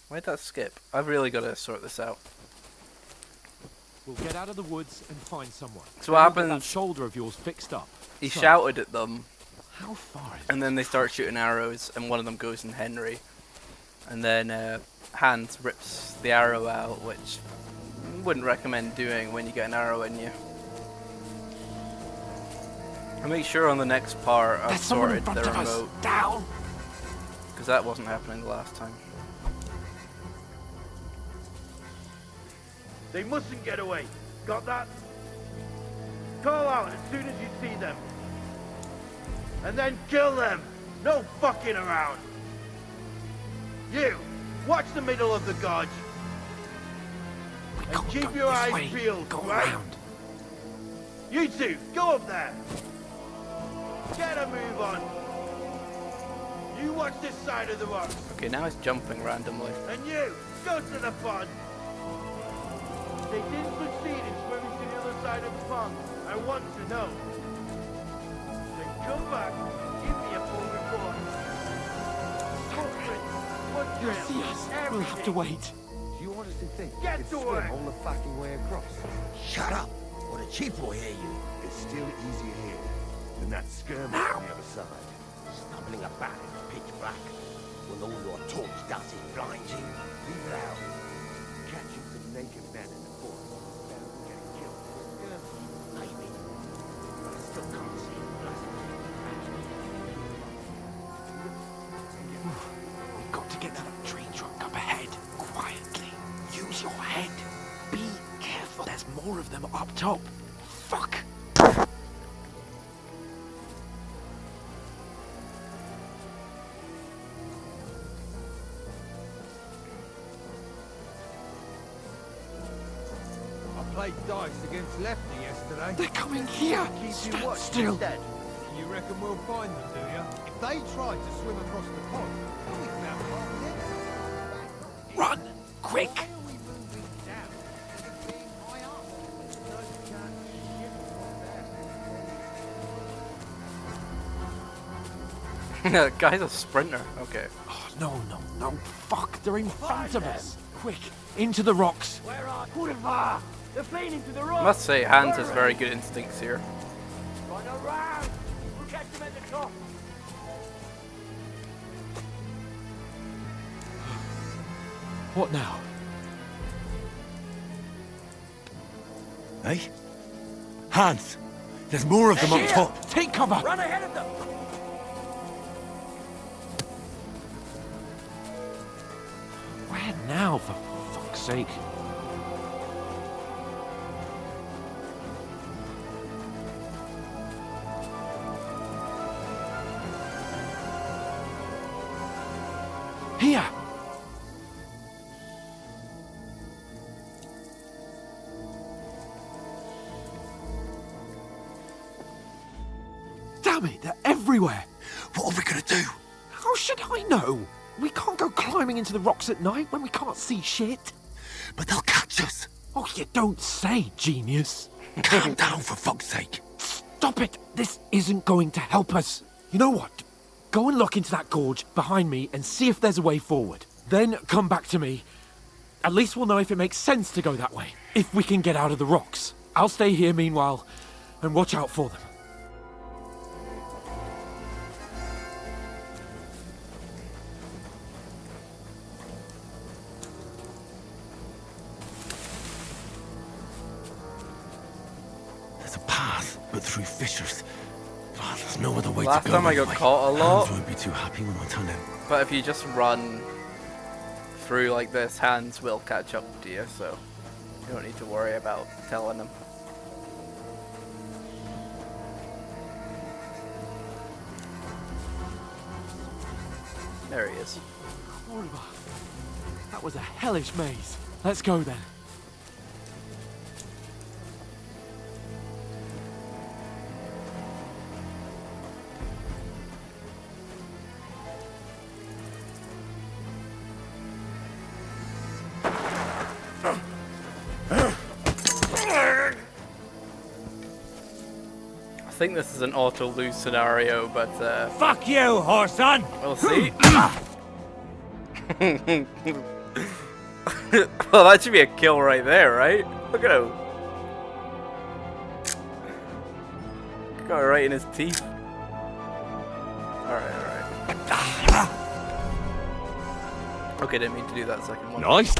Why'd that skip? I've really got to sort this out. We'll get out of the woods and find someone. So what Then we'll get happens- that shoulder of yours fixed up. He So, shouted at them, How far is and then they start shooting arrows, and one of them goes in Henry. And then Hans rips the arrow out, which I wouldn't recommend doing when you get an arrow in you. And make sure on the next part I've There's someone in sorted the front of us. remote, Down! because that wasn't happening the last time. They mustn't get away. Got that? Call out as soon as you see them. And then kill them. No fucking around. You, watch the middle of the gorge. And keep your eyes peeled, Go right? around. You two, go up there. Get a move on. You watch this side of the rock. Okay, now it's jumping randomly. And you, go to the pond. They didn't succeed in swimming to the other side of the pond. I want to know. Then come back and give me a full report. Footprints, foot You'll trails, see us. We'll everything. have to wait. Do you honestly think Get you could to swim work. all the fucking way across? Shut up, or the chief will hear you. It's still easier here than that skirmish on the other side. Stumbling about in the pitch black, when all your torch does is blind you. Leave it out. Catching some naked men in the forest is better than getting killed in a skirmish. Maybe, but I still can't see the blast. We've got to get to that tree trunk up ahead. Quietly. Use your head. Be careful. There's more of them up top. Fuck. I played dice against Lefty yesterday. They're coming here. Keep you Stand watch still. instead. You reckon we'll find them, do you? If they tried to swim across the pond, we'd be about half dead. Run! Quick! Why are we moving now? It's being high up. There's no chance the ship was there. Guy's a sprinter. Okay. Oh, no. Fuck, they're in front of us. Quick, into the rocks. Where are Kurva? They're fleeing into the I rock. must say, Hans has very good instincts here. Run around. We'll catch them at the top. What now? Hey? Hans! There's more of them up top! Take cover! Run ahead of them. Where now, for fuck's sake? Here! Damn it, they're everywhere! What are we gonna do? How should I know? We can't go climbing into the rocks at night when we can't see shit. But they'll catch us! Oh, you don't say, genius. Calm down, for fuck's sake! Stop it! This isn't going to help us. You know what? Go and look into that gorge behind me and see if there's a way forward. Then come back to me. At least we'll know if it makes sense to go that way. If we can get out of the rocks. I'll stay here meanwhile and watch out for them. There's a path, but through fissures. Oh, there's no other way Last to go. time I that got way. caught a lot. Hans won't be too happy when I turn him. But if you just run through like this, Hans will catch up to you, so you don't need to worry about telling him. There he is. Oliver, that was a hellish maze. Let's go then. think this is an auto-lose scenario, but Fuck you, Horson! we'll see. Well, that should be a kill right there, right? Look at him. Got it right in his teeth. Alright, alright. Okay, didn't mean to do that second one. Nice.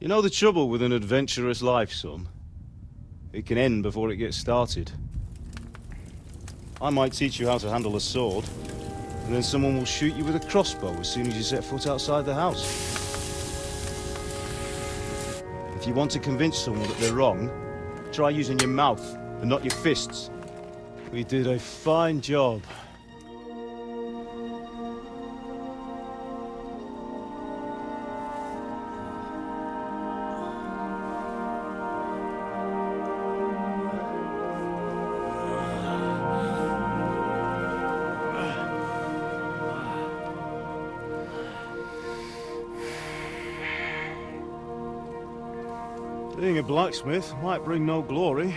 You know the trouble with an adventurous life, son? It can end before it gets started. I might teach you how to handle a sword, and then someone will shoot you with a crossbow as soon as you set foot outside the house. If you want to convince someone that they're wrong, try using your mouth and not your fists. We did a fine job. Being a blacksmith might bring no glory.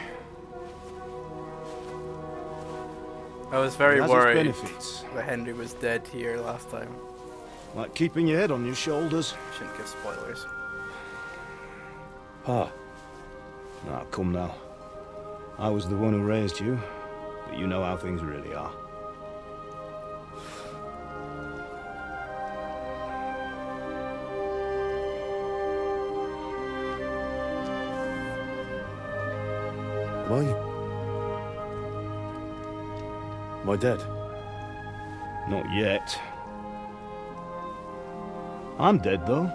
I was very It has its worried benefits. that Henry was dead here last time. Like keeping your head on your shoulders. Shouldn't give spoilers. Pa. Now, come now. I was the one who raised you, but you know how things really are. Am I dead? Not yet. I'm dead, though.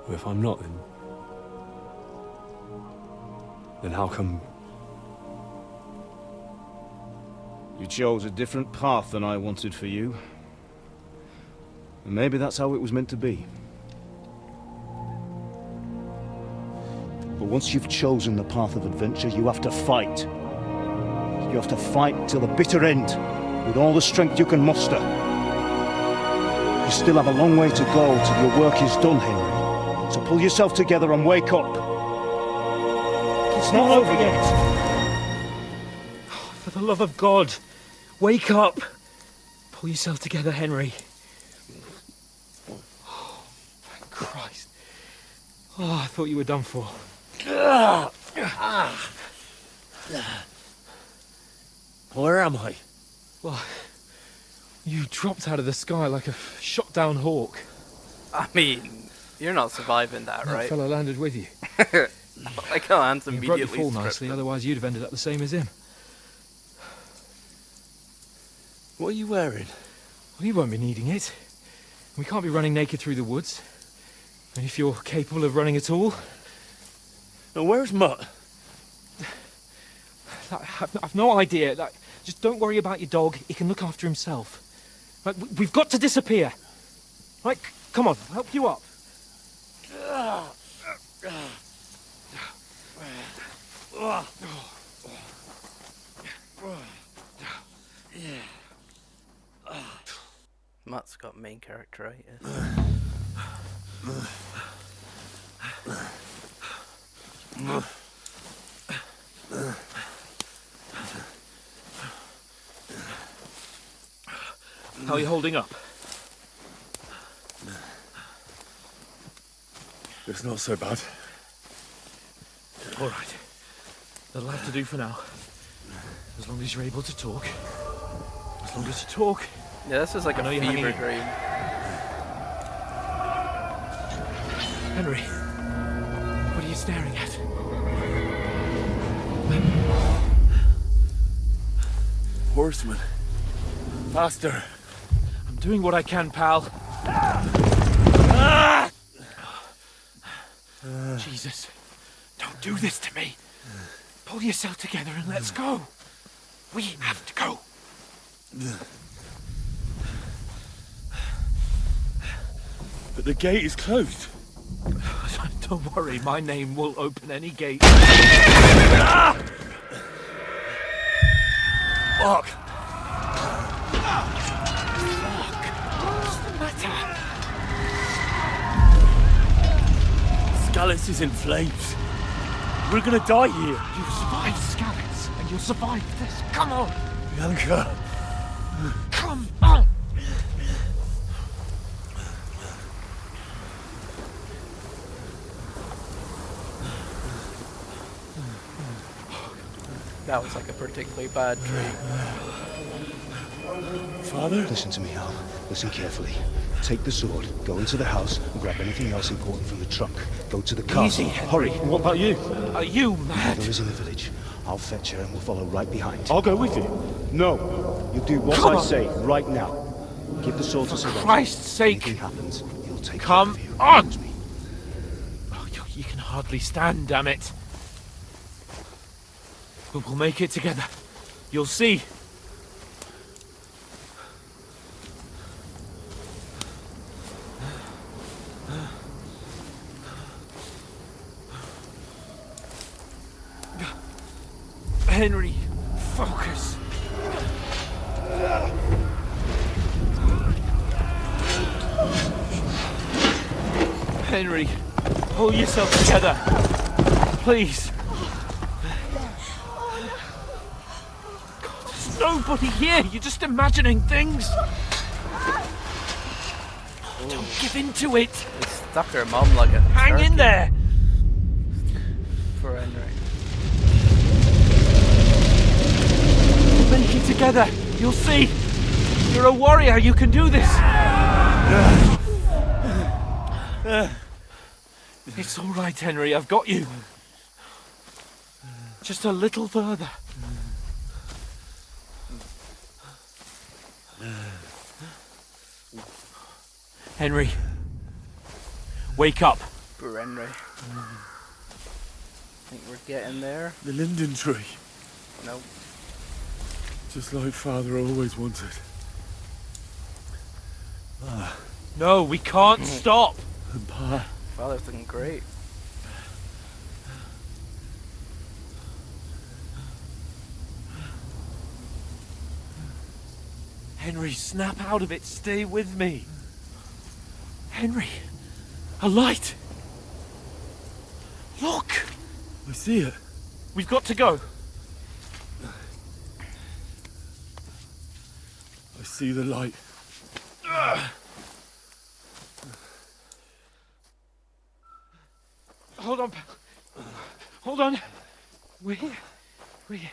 Well, if I'm not, then how come... You chose a different path than I wanted for you. And maybe that's how it was meant to be. But once you've chosen the path of adventure, you have to fight. You have to fight till the bitter end, with all the strength you can muster. You still have a long way to go till your work is done, Henry. So pull yourself together and wake up. It's not over yet. For the love of God, wake up! Pull yourself together, Henry. Oh, thank Christ. Oh, I thought you were done for. Where am I? Well, you dropped out of the sky like a shot-down hawk. I mean, you're not surviving that, That right? fella landed with you. I can't You immediately broke your fall script nicely, them. otherwise you'd have ended up the same as him. What are you wearing? Well, you won't be needing it. We can't be running naked through the woods. And if you're capable of running at all... Now, where's Mutt? I've no idea. Just don't worry about your dog. He can look after himself. Right, we've got to disappear. Right, come on, I'll help you up. Matt's got main characteritis. How are you holding up? It's not so bad. All right. That'll have to do for now. As long as you're able to talk. As long as you talk. Yeah, this is like I know a you're hanging fever in. dream. Henry, what are you staring at? Horseman. Faster. I'm doing what I can, pal. Jesus. Don't do this to me. Pull yourself together and let's go. We have to go. But the gate is closed. Don't worry, my name will open any gate. Fuck! What's the matter? Scallis is in flames. We're gonna die here. You'll survive Scallis, and you'll survive this. Come on! Bianca! Come on! That was like a particularly bad dream. Father? Listen to me, Al. Listen carefully. Take the sword, go into the house, and grab anything else important from the trunk. Go to the castle. Easy, Hurry. What about you? Are you mad? Mother is in the village. I'll fetch her and we'll follow right behind. I'll go with you. No. You do what Come I on. say right now. Give the sword to Sir Roger. Christ's sake! If anything happens, he'll take Come care of you. on! Oh, you can hardly stand, damn it. But we'll make it together. You'll see. Henry, focus. Henry, pull yourself together. Please. God, there's nobody here. You're just imagining things. Don't give in to it. They stuck her mum like a Hang turkey. in there. For Henry. We'll make it together. You'll see. You're a warrior. You can do this. It's all right, Henry. I've got you. Just a little further. Henry, wake up. Poor Henry. Think we're getting there? The linden tree. Nope. Just like Father always wanted. No, we can't stop. And Pa. Father's looking great. Henry, snap out of it. Stay with me. Henry, a light. Look. I see it. We've got to go. I see the light. Hold on, pal. Hold on. We're here. We're here.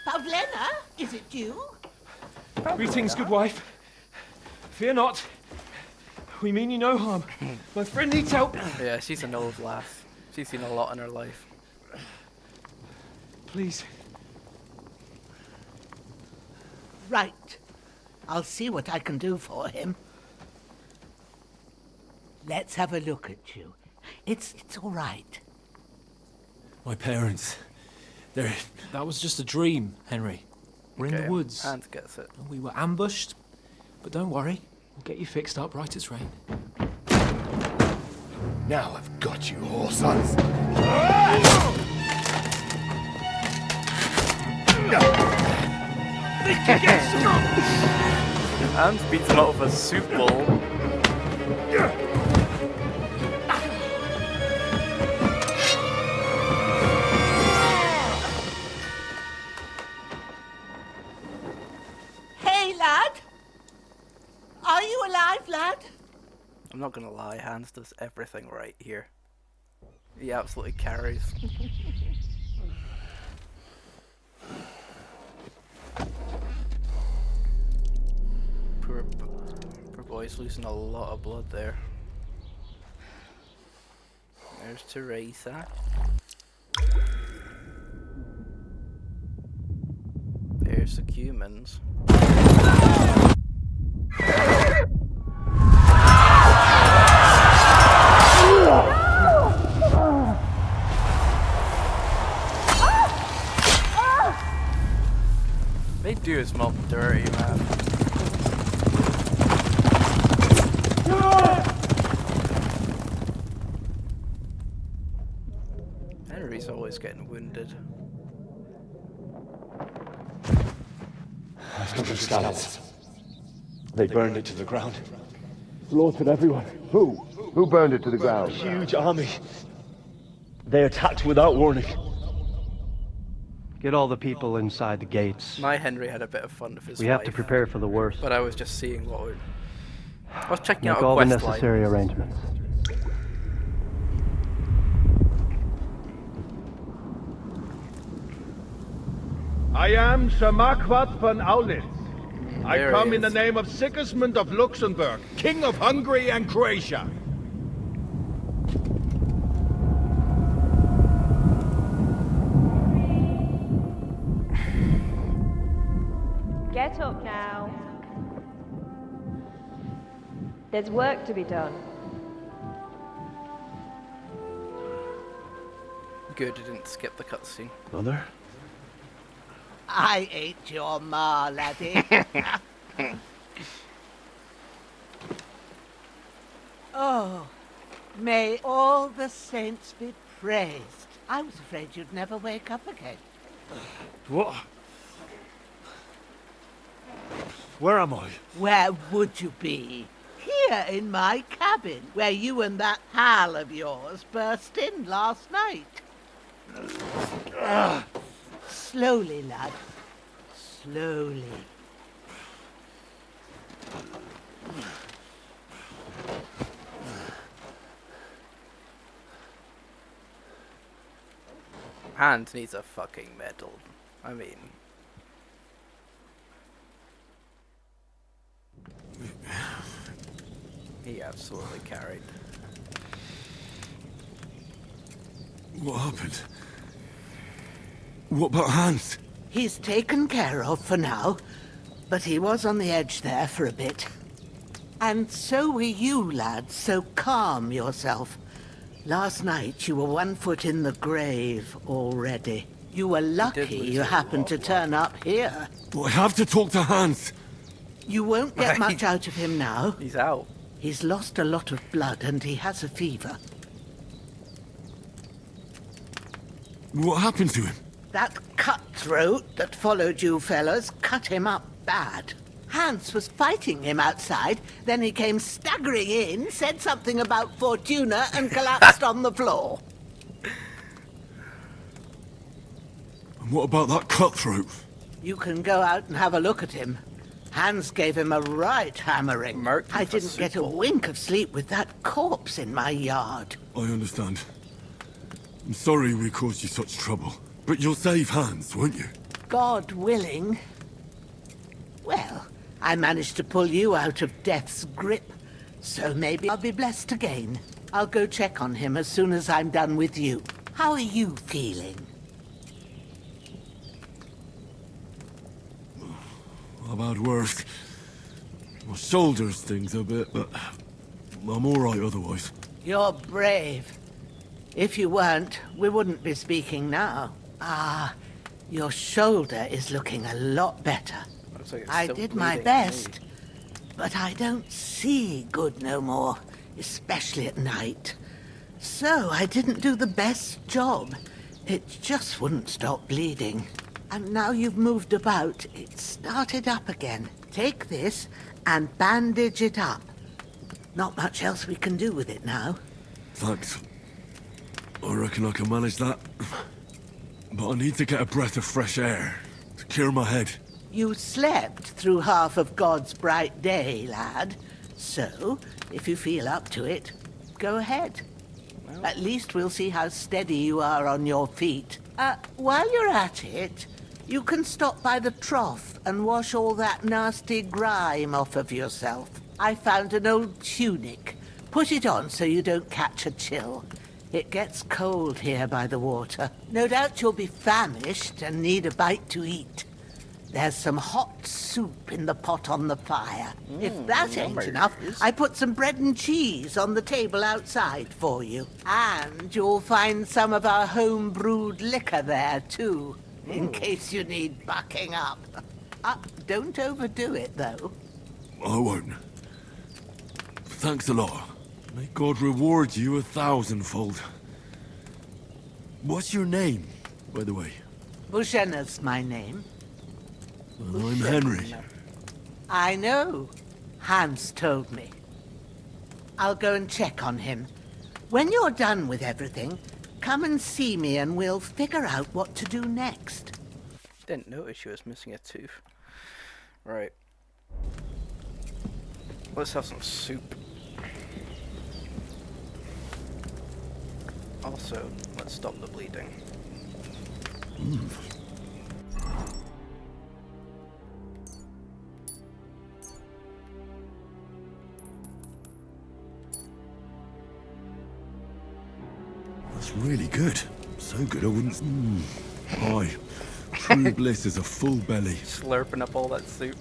Pavlena, is it you? Greetings, good wife. Fear not. We mean you no harm. My friend needs help. Yeah, she's an old lass. She's seen a lot in her life. Please. Right. I'll see what I can do for him. Let's have a look at you. It's all right. My parents. They're... That was just a dream, Henry. We're in Okay, the woods. Hans gets it. We were ambushed, but don't worry. We'll get you fixed up right as rain. Now I've got you, horsons. Hans beats him out with a soup bowl. Hey, lad! Are you alive, lad? I'm not gonna lie, Hans does everything right here. He absolutely carries. Poor boy's losing a lot of blood there. There's Teresa. Cursed humans. They do smell dirty, man. Henry's always getting wounded. I've got the scouts. They burned it to the ground. Slaughtered everyone. Who? Who burned it to the ground? A huge army. They attacked without warning. Get all the people inside the gates. My Henry had a bit of fun with his We have wife, to prepare for the worst. but I was just seeing what would... I was checking Make out a all the quest necessary line. arrangements. I am Sir Marquardt von Aulitz. I There come he in the is. name of Sigismund of Luxembourg, King of Hungary and Croatia. Get up now. There's work to be done. Good, I didn't skip the cutscene. Mother? I ain't your ma, laddie. Oh, may all the saints be praised. I was afraid you'd never wake up again. What? Where am I? Where would you be? Here in my cabin, where you and that pal of yours burst in last night. Slowly, lad. Slowly. Hans needs a fucking medal. I mean... He absolutely carried. What happened? What about Hans? He's taken care of for now, but he was on the edge there for a bit. And so were you, lad, so calm yourself. Last night you were 1 foot in the grave already. You were lucky you happened to turn up here. But I have to talk to Hans. You won't get much out of him now. He's out. He's lost a lot of blood and he has a fever. What happened to him? That cutthroat that followed you fellas cut him up bad. Hans was fighting him outside, then he came staggering in, said something about Fortuna and collapsed on the floor. And what about that cutthroat? You can go out and have a look at him. Hans gave him a right hammering. I didn't get a wink of sleep with that corpse in my yard. I understand. I'm sorry we caused you such trouble. But you'll save Hans, won't you? God willing. Well, I managed to pull you out of death's grip, so maybe I'll be blessed again. I'll go check on him as soon as I'm done with you. How are you feeling? I've had worse. My shoulder stings a bit, but I'm alright otherwise. You're brave. If you weren't, we wouldn't be speaking now. Ah, your shoulder is looking a lot better. Looks like it's I still did my bleeding. best, but I don't see good no more, especially at night. So I didn't do the best job. It just wouldn't stop bleeding. And now you've moved about, it started up again. Take this and bandage it up. Not much else we can do with it now. Thanks. I reckon I can manage that. But I need to get a breath of fresh air to clear my head. You slept through half of God's bright day, lad. So, if you feel up to it, go ahead. At least we'll see how steady you are on your feet. While you're at it, you can stop by the trough and wash all that nasty grime off of yourself. I found an old tunic. Put it on so you don't catch a chill. It gets cold here by the water. No doubt you'll be famished and need a bite to eat. There's some hot soup in the pot on the fire. If that ain't yummy. enough, I put some bread and cheese on the table outside for you. And you'll find some of our home-brewed liquor there, too, in case you need bucking up. Don't overdo it, though. I won't. Thanks a lot. May God reward you 1,000-fold. What's your name, by the way? Bushena's my name. Well, I'm Henry. I know. Hans told me. I'll go and check on him. When you're done with everything, come and see me and we'll figure out what to do next. Didn't notice she was missing a tooth. Right. Let's have some soup. Also, let's stop the bleeding. That's really good. So good I wouldn't... Aye. True bliss is a full belly. Slurping up all that soup.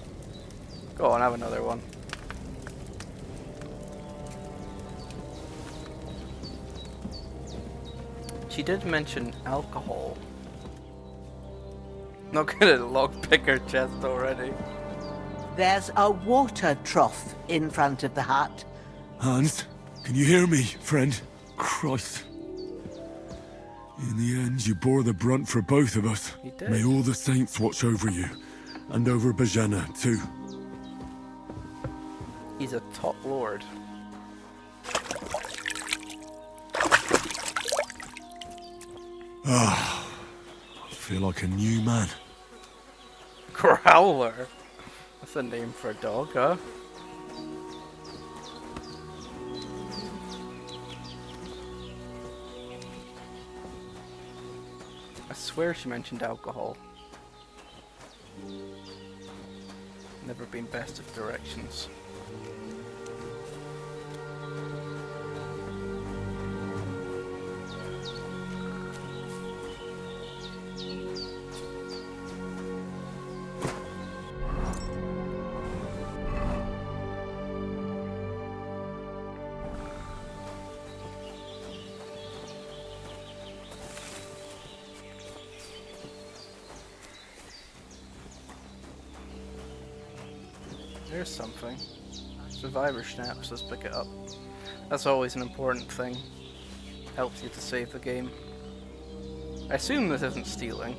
Go on, have another one. She did mention alcohol. Not good at lockpicker chest already. There's a water trough in front of the hut. Hans, can you hear me, friend? Christ. In the end, you bore the brunt for both of us. You did. May all the saints watch over you. And over Bajana, too. He's a top lord. Ah, I feel like a new man. Growler? That's a name for a dog, huh? I swear she mentioned alcohol. Never been best of directions. There's something. Survivor snaps, let's pick it up. That's always an important thing. Helps you to save the game. I assume this isn't stealing.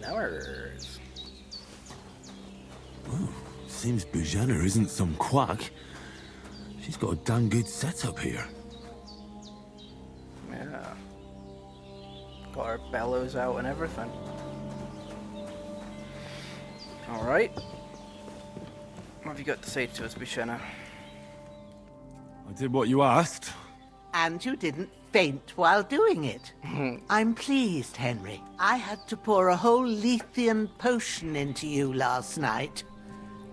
Numbers. Oh, seems Bajana isn't some quack. She's got a damn good setup here. Yeah. Got our bellows out and everything. Alright. What have you got to say to us, Bushenna? I did what you asked. And you didn't faint while doing it. I'm pleased, Henry. I had to pour a whole Lethean potion into you last night.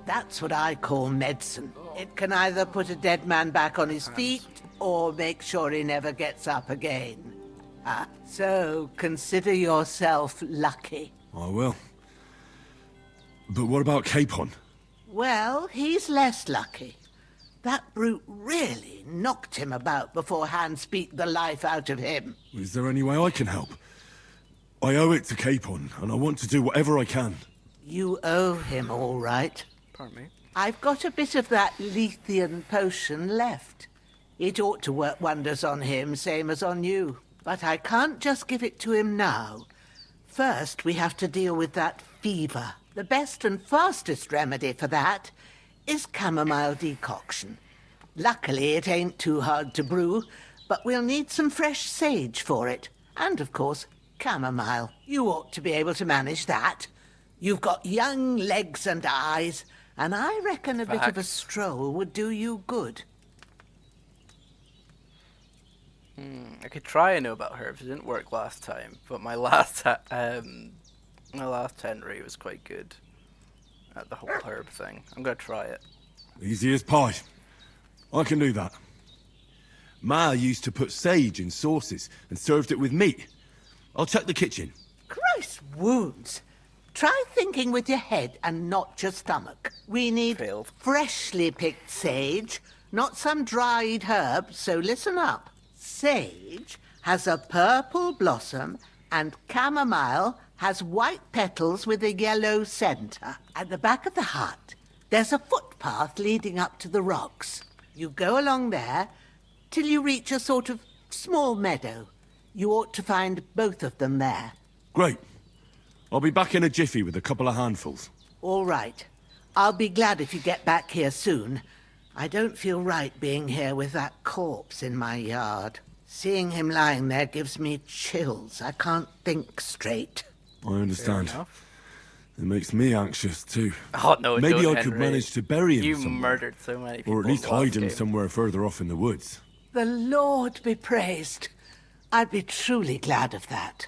That's what I call medicine. It can either put a dead man back on his feet or make sure he never gets up again. So consider yourself lucky. I will. But what about Capon? Well, he's less lucky. That brute really knocked him about before Hans beat the life out of him. Is there any way I can help? I owe it to Capon, and I want to do whatever I can. You owe him, all right. Pardon me? I've got a bit of that Lethean potion left. It ought to work wonders on him, same as on you. But I can't just give it to him now. First, we have to deal with that fever. The best and fastest remedy for that is chamomile decoction. Luckily, it ain't too hard to brew, but we'll need some fresh sage for it. And, of course, chamomile. You ought to be able to manage that. You've got young legs and eyes, and I reckon a bit of a stroll would do you good. I could try and know about herbs. It didn't work last time, but my last Henry was quite good at the whole herb thing. I'm gonna try it. Easy as pie. I can do that. Ma used to put sage in sauces and served it with meat. I'll check the kitchen. Christ wounds. Try thinking with your head and not your stomach. We need freshly picked sage, not some dried herb, so listen up. Sage has a purple blossom and chamomile has white petals with a yellow centre. At the back of the hut, there's a footpath leading up to the rocks. You go along there till you reach a sort of small meadow. You ought to find both of them there. Great. I'll be back in a jiffy with a couple of handfuls. All right. I'll be glad if you get back here soon. I don't feel right being here with that corpse in my yard. Seeing him lying there gives me chills. I can't think straight. I understand. It makes me anxious too. Oh no, maybe don't, I could Henry. manage to bury him You somewhere. murdered so many people. Or at least in the last hide him game. somewhere further off in the woods. The Lord be praised. I'd be truly glad of that.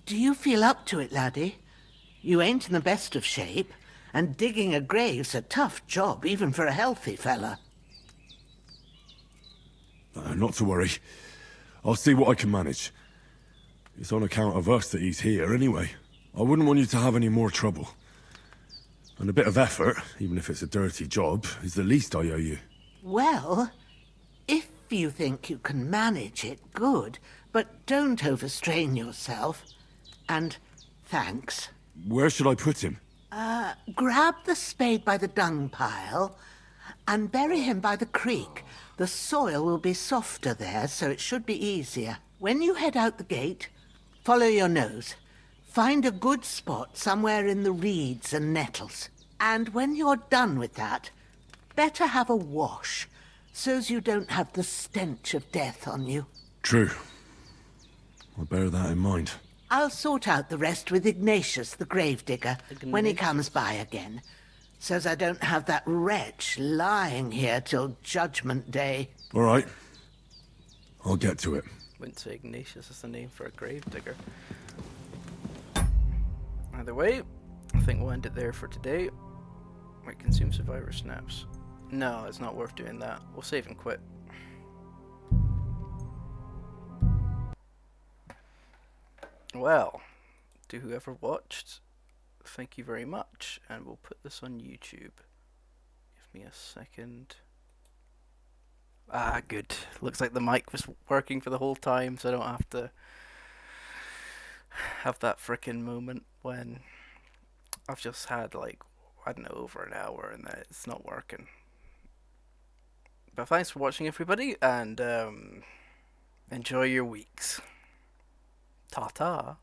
Do you feel up to it, laddie? You ain't in the best of shape, and digging a grave's a tough job, even for a healthy fella. Not to worry. I'll see what I can manage. It's on account of us that he's here anyway. I wouldn't want you to have any more trouble. And a bit of effort, even if it's a dirty job, is the least I owe you. Well, if you think you can manage it, good, but don't overstrain yourself. And thanks. Where should I put him? Grab the spade by the dung pile and bury him by the creek. The soil will be softer there, so it should be easier. When you head out the gate, follow your nose. Find a good spot somewhere in the reeds and nettles. And when you're done with that, better have a wash, so's you don't have the stench of death on you. True. I'll bear that in mind. I'll sort out the rest with Ignatius, the gravedigger, when he comes by again, so's I don't have that wretch lying here till Judgment Day. All right. I'll get to it. Wouldn't say Ignatius is the name for a gravedigger. Either way, I think we'll end it there for today. Might consume survivor snaps. No, it's not worth doing that. We'll save and quit. Well, to whoever watched, thank you very much, and we'll put this on YouTube. Give me a second. Ah, good. Looks like the mic was working for the whole time, so I don't have to have that frickin' moment when I've just had, like, I don't know, over an hour and it's not working. But thanks for watching, everybody, and enjoy your weeks. Ta-ta.